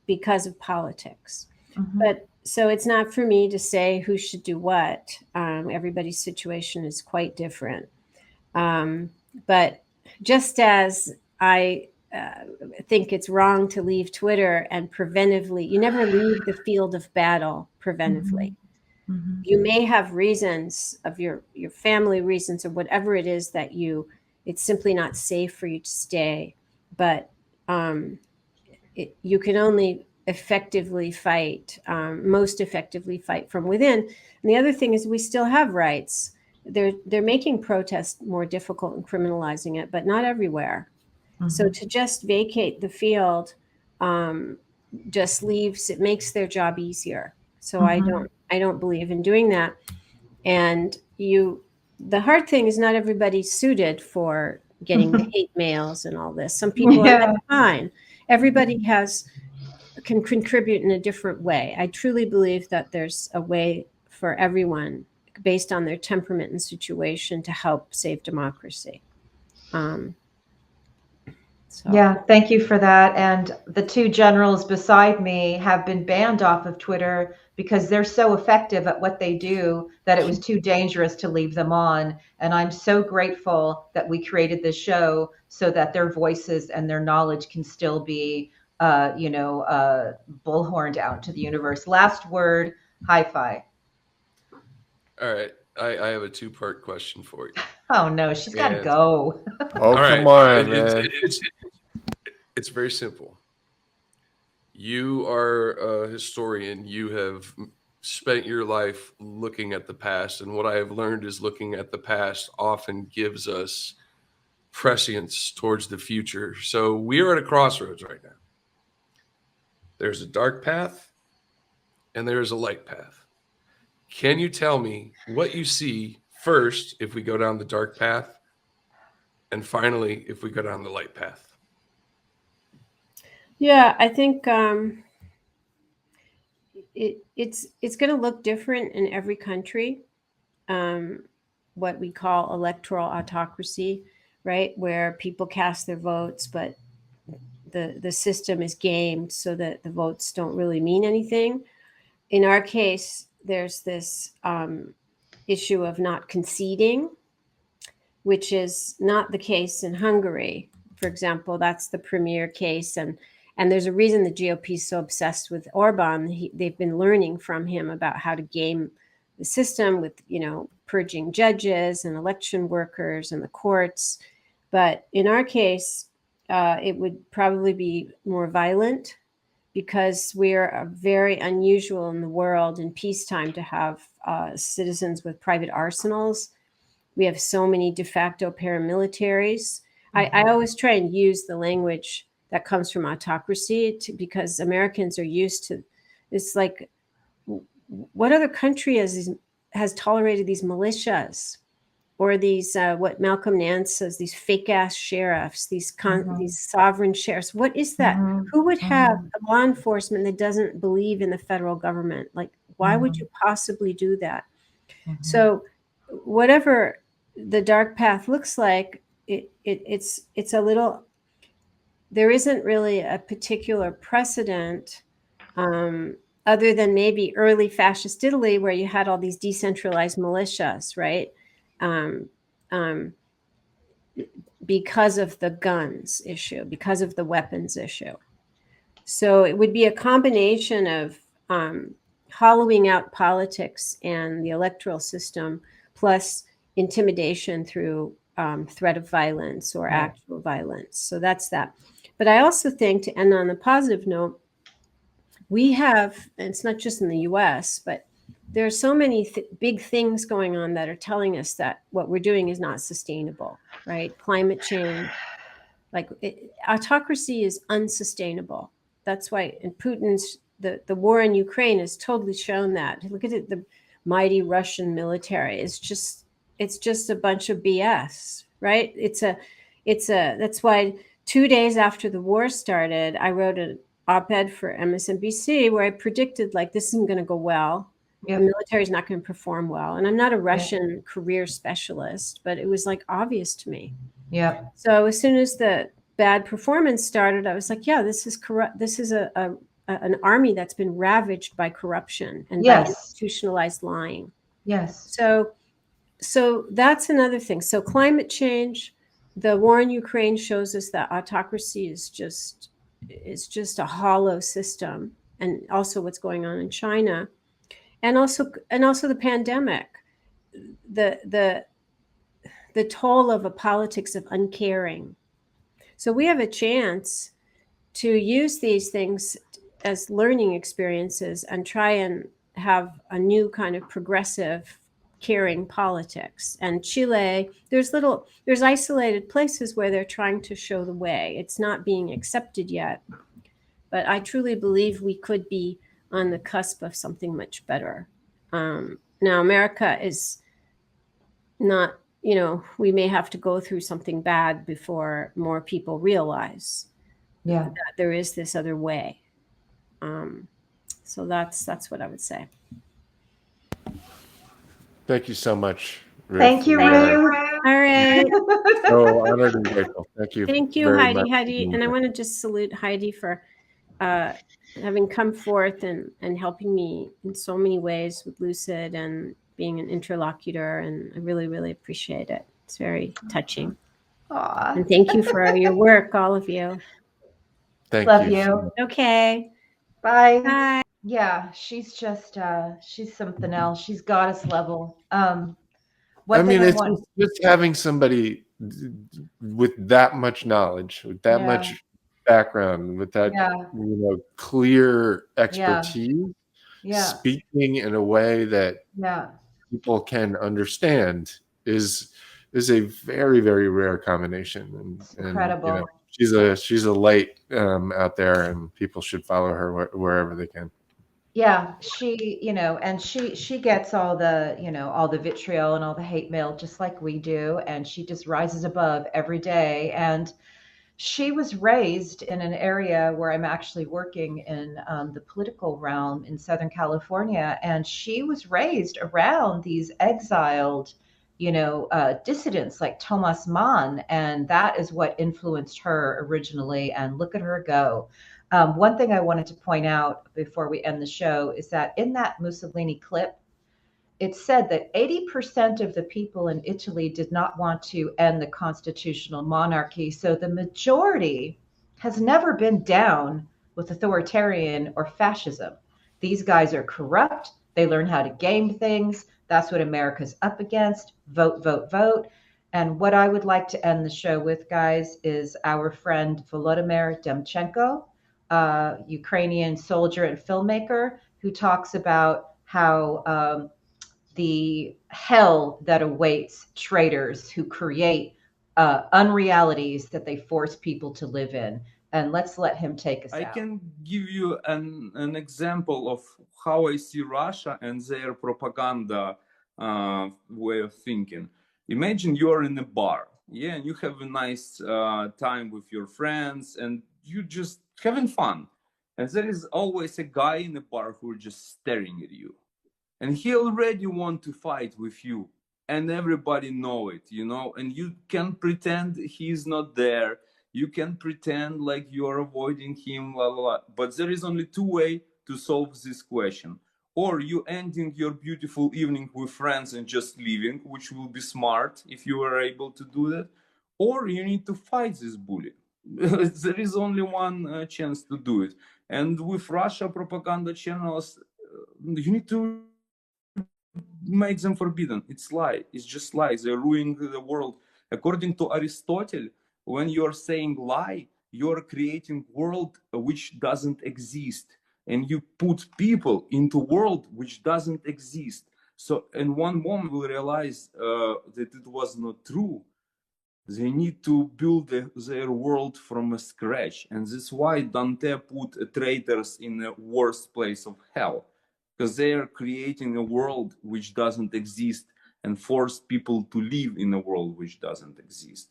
because of politics. But so it's not for me to say who should do what. Everybody's situation is quite different. But just as I think it's wrong to leave Twitter and preventively, you never leave the field of battle preventively. You may have reasons of your family reasons, or whatever it is that it's simply not safe for you to stay, but you can only effectively fight, most effectively fight from within. And the other thing is, we still have rights. They're making protest more difficult and criminalizing it, but not everywhere. So to just vacate the field just leaves, it makes their job easier. So I don't believe in doing that. And the hard thing is, not everybody's suited for getting the hate mails and all this. Some people are fine. Everybody can contribute in a different way. I truly believe that there's a way for everyone, based on their temperament and situation, to help save democracy. Yeah, thank you for that. And the two generals beside me have been banned off of Twitter because they're so effective at what they do that it was too dangerous to leave them on. And I'm so grateful that we created this show so that their voices and their knowledge can still be, bullhorned out to the universe. Last word, hi-fi. All right. I have a two-part question for you. Oh, no, she's got to go. Oh, come on, man. It's very simple. You are a historian. You have spent your life looking at the past. And what I have learned is looking at the past often gives us prescience towards the future. So we are at a crossroads right now. There's a dark path and there is a light path. Can you tell me what you see first if we go down the dark path, and finally if we go down the light path? Yeah, I think it's going to look different in every country. What we call electoral autocracy, right, where people cast their votes, but the system is gamed so that the votes don't really mean anything. In our case, there's this issue of not conceding, which is not the case in Hungary. For example, that's the premier case, and there's a reason the GOP is so obsessed with Orban. They've been learning from him about how to game the system with, purging judges and election workers and the courts. But in our case, it would probably be more violent, because we're very unusual in the world in peacetime to have citizens with private arsenals. We have so many de facto paramilitaries. I always try and use the language that comes from autocracy because Americans are used to, it's like, what other country has tolerated these militias or these, what Malcolm Nance says, these fake ass sheriffs, these sovereign sheriffs? What is that? Who would have a law enforcement that doesn't believe in the federal government? Like, why would you possibly do that? So whatever the dark path looks like, it's a little, there isn't really a particular precedent, other than maybe early fascist Italy, where you had all these decentralized militias, right? Because of the guns issue, because of the weapons issue. So it would be a combination of hollowing out politics and the electoral system, plus intimidation through threat of violence or actual violence. So that's that. But I also think, to end on a positive note, we have, and it's not just in the US, but there are so many big things going on that are telling us that what we're doing is not sustainable, right? Climate change, autocracy is unsustainable. That's why in Putin's, the war in Ukraine has totally shown that. Look at it, the mighty Russian military. It's just a bunch of BS, right? That's why 2 days after the war started, I wrote an op-ed for MSNBC where I predicted, this isn't going to go well. Yep. The military is not going to perform well. And I'm not a Russian career specialist, but it was obvious to me. Yeah. So as soon as the bad performance started, I was like, yeah, this is corrupt. This is an army that's been ravaged by corruption and by institutionalized lying. Yes. So that's another thing. So climate change, the war in Ukraine shows us that autocracy is just a hollow system, and also what's going on in China, and also the pandemic, the toll of a politics of uncaring. So we have a chance to use these things as learning experiences and try and have a new kind of progressive, caring politics. And Chile, there's isolated places where they're trying to show the way. It's not being accepted yet, but I truly believe we could be on the cusp of something much better. Now, America is not, we may have to go through something bad before more people realize that there is this other way. So that's what I would say. Thank you so much, Ruth. Thank you, Ruth. All right. So honored and grateful. Thank you. Thank you, very Heidi. much. Heidi, and I want to just salute Heidi for having come forth and helping me in so many ways with Lucid and being an interlocutor, and I really, really appreciate it. It's very touching. Aww. And thank you for your work, all of you. Love you. Okay. Bye. Bye. Yeah, she's just she's something else. She's goddess level. It's just having somebody with that much knowledge, with that much background, with that clear expertise, speaking in a way that people can understand is a very, very rare combination. And Incredible. She's a light out there, and people should follow her wherever they can. Yeah, she, and she gets all the, all the vitriol and all the hate mail just like we do, and she just rises above every day. And she was raised in an area where I'm actually working in the political realm in Southern California, and she was raised around these exiled, dissidents like Thomas Mann, and that is what influenced her originally. And look at her go. One thing I wanted to point out before we end the show is that in that Mussolini clip, it said that 80% of the people in Italy did not want to end the constitutional monarchy. So the majority has never been down with authoritarian or fascism. These guys are corrupt. They learn how to game things. That's what America's up against. Vote, vote, vote. And what I would like to end the show with, guys, is our friend Volodymyr Demchenko, Ukrainian soldier and filmmaker, who talks about how the hell that awaits traitors who create unrealities that they force people to live in. And let's let him take us out. I can give you an example of how I see Russia and their propaganda way of thinking. Imagine you're in a bar, and you have a nice time with your friends, and you just having fun. And there is always a guy in the bar who is just staring at you. And he already want to fight with you, and everybody know it, and you can pretend he's not there. You can pretend like you're avoiding him, blah, blah, blah. But there is only two ways to solve this question. Or you ending your beautiful evening with friends and just leaving, which will be smart if you are able to do that. Or you need to fight this bully. There is only one chance to do it. And with Russia propaganda channels, you need to make them forbidden. It's lie. It's just lies. They're ruining the world. According to Aristotle, when you're saying lie, you're creating world which doesn't exist, and you put people into world which doesn't exist. So in one moment we'll realize that it was not true. They need to build their world from scratch, and that's why Dante put traitors in the worst place of hell, because they are creating a world which doesn't exist and force people to live in a world which doesn't exist.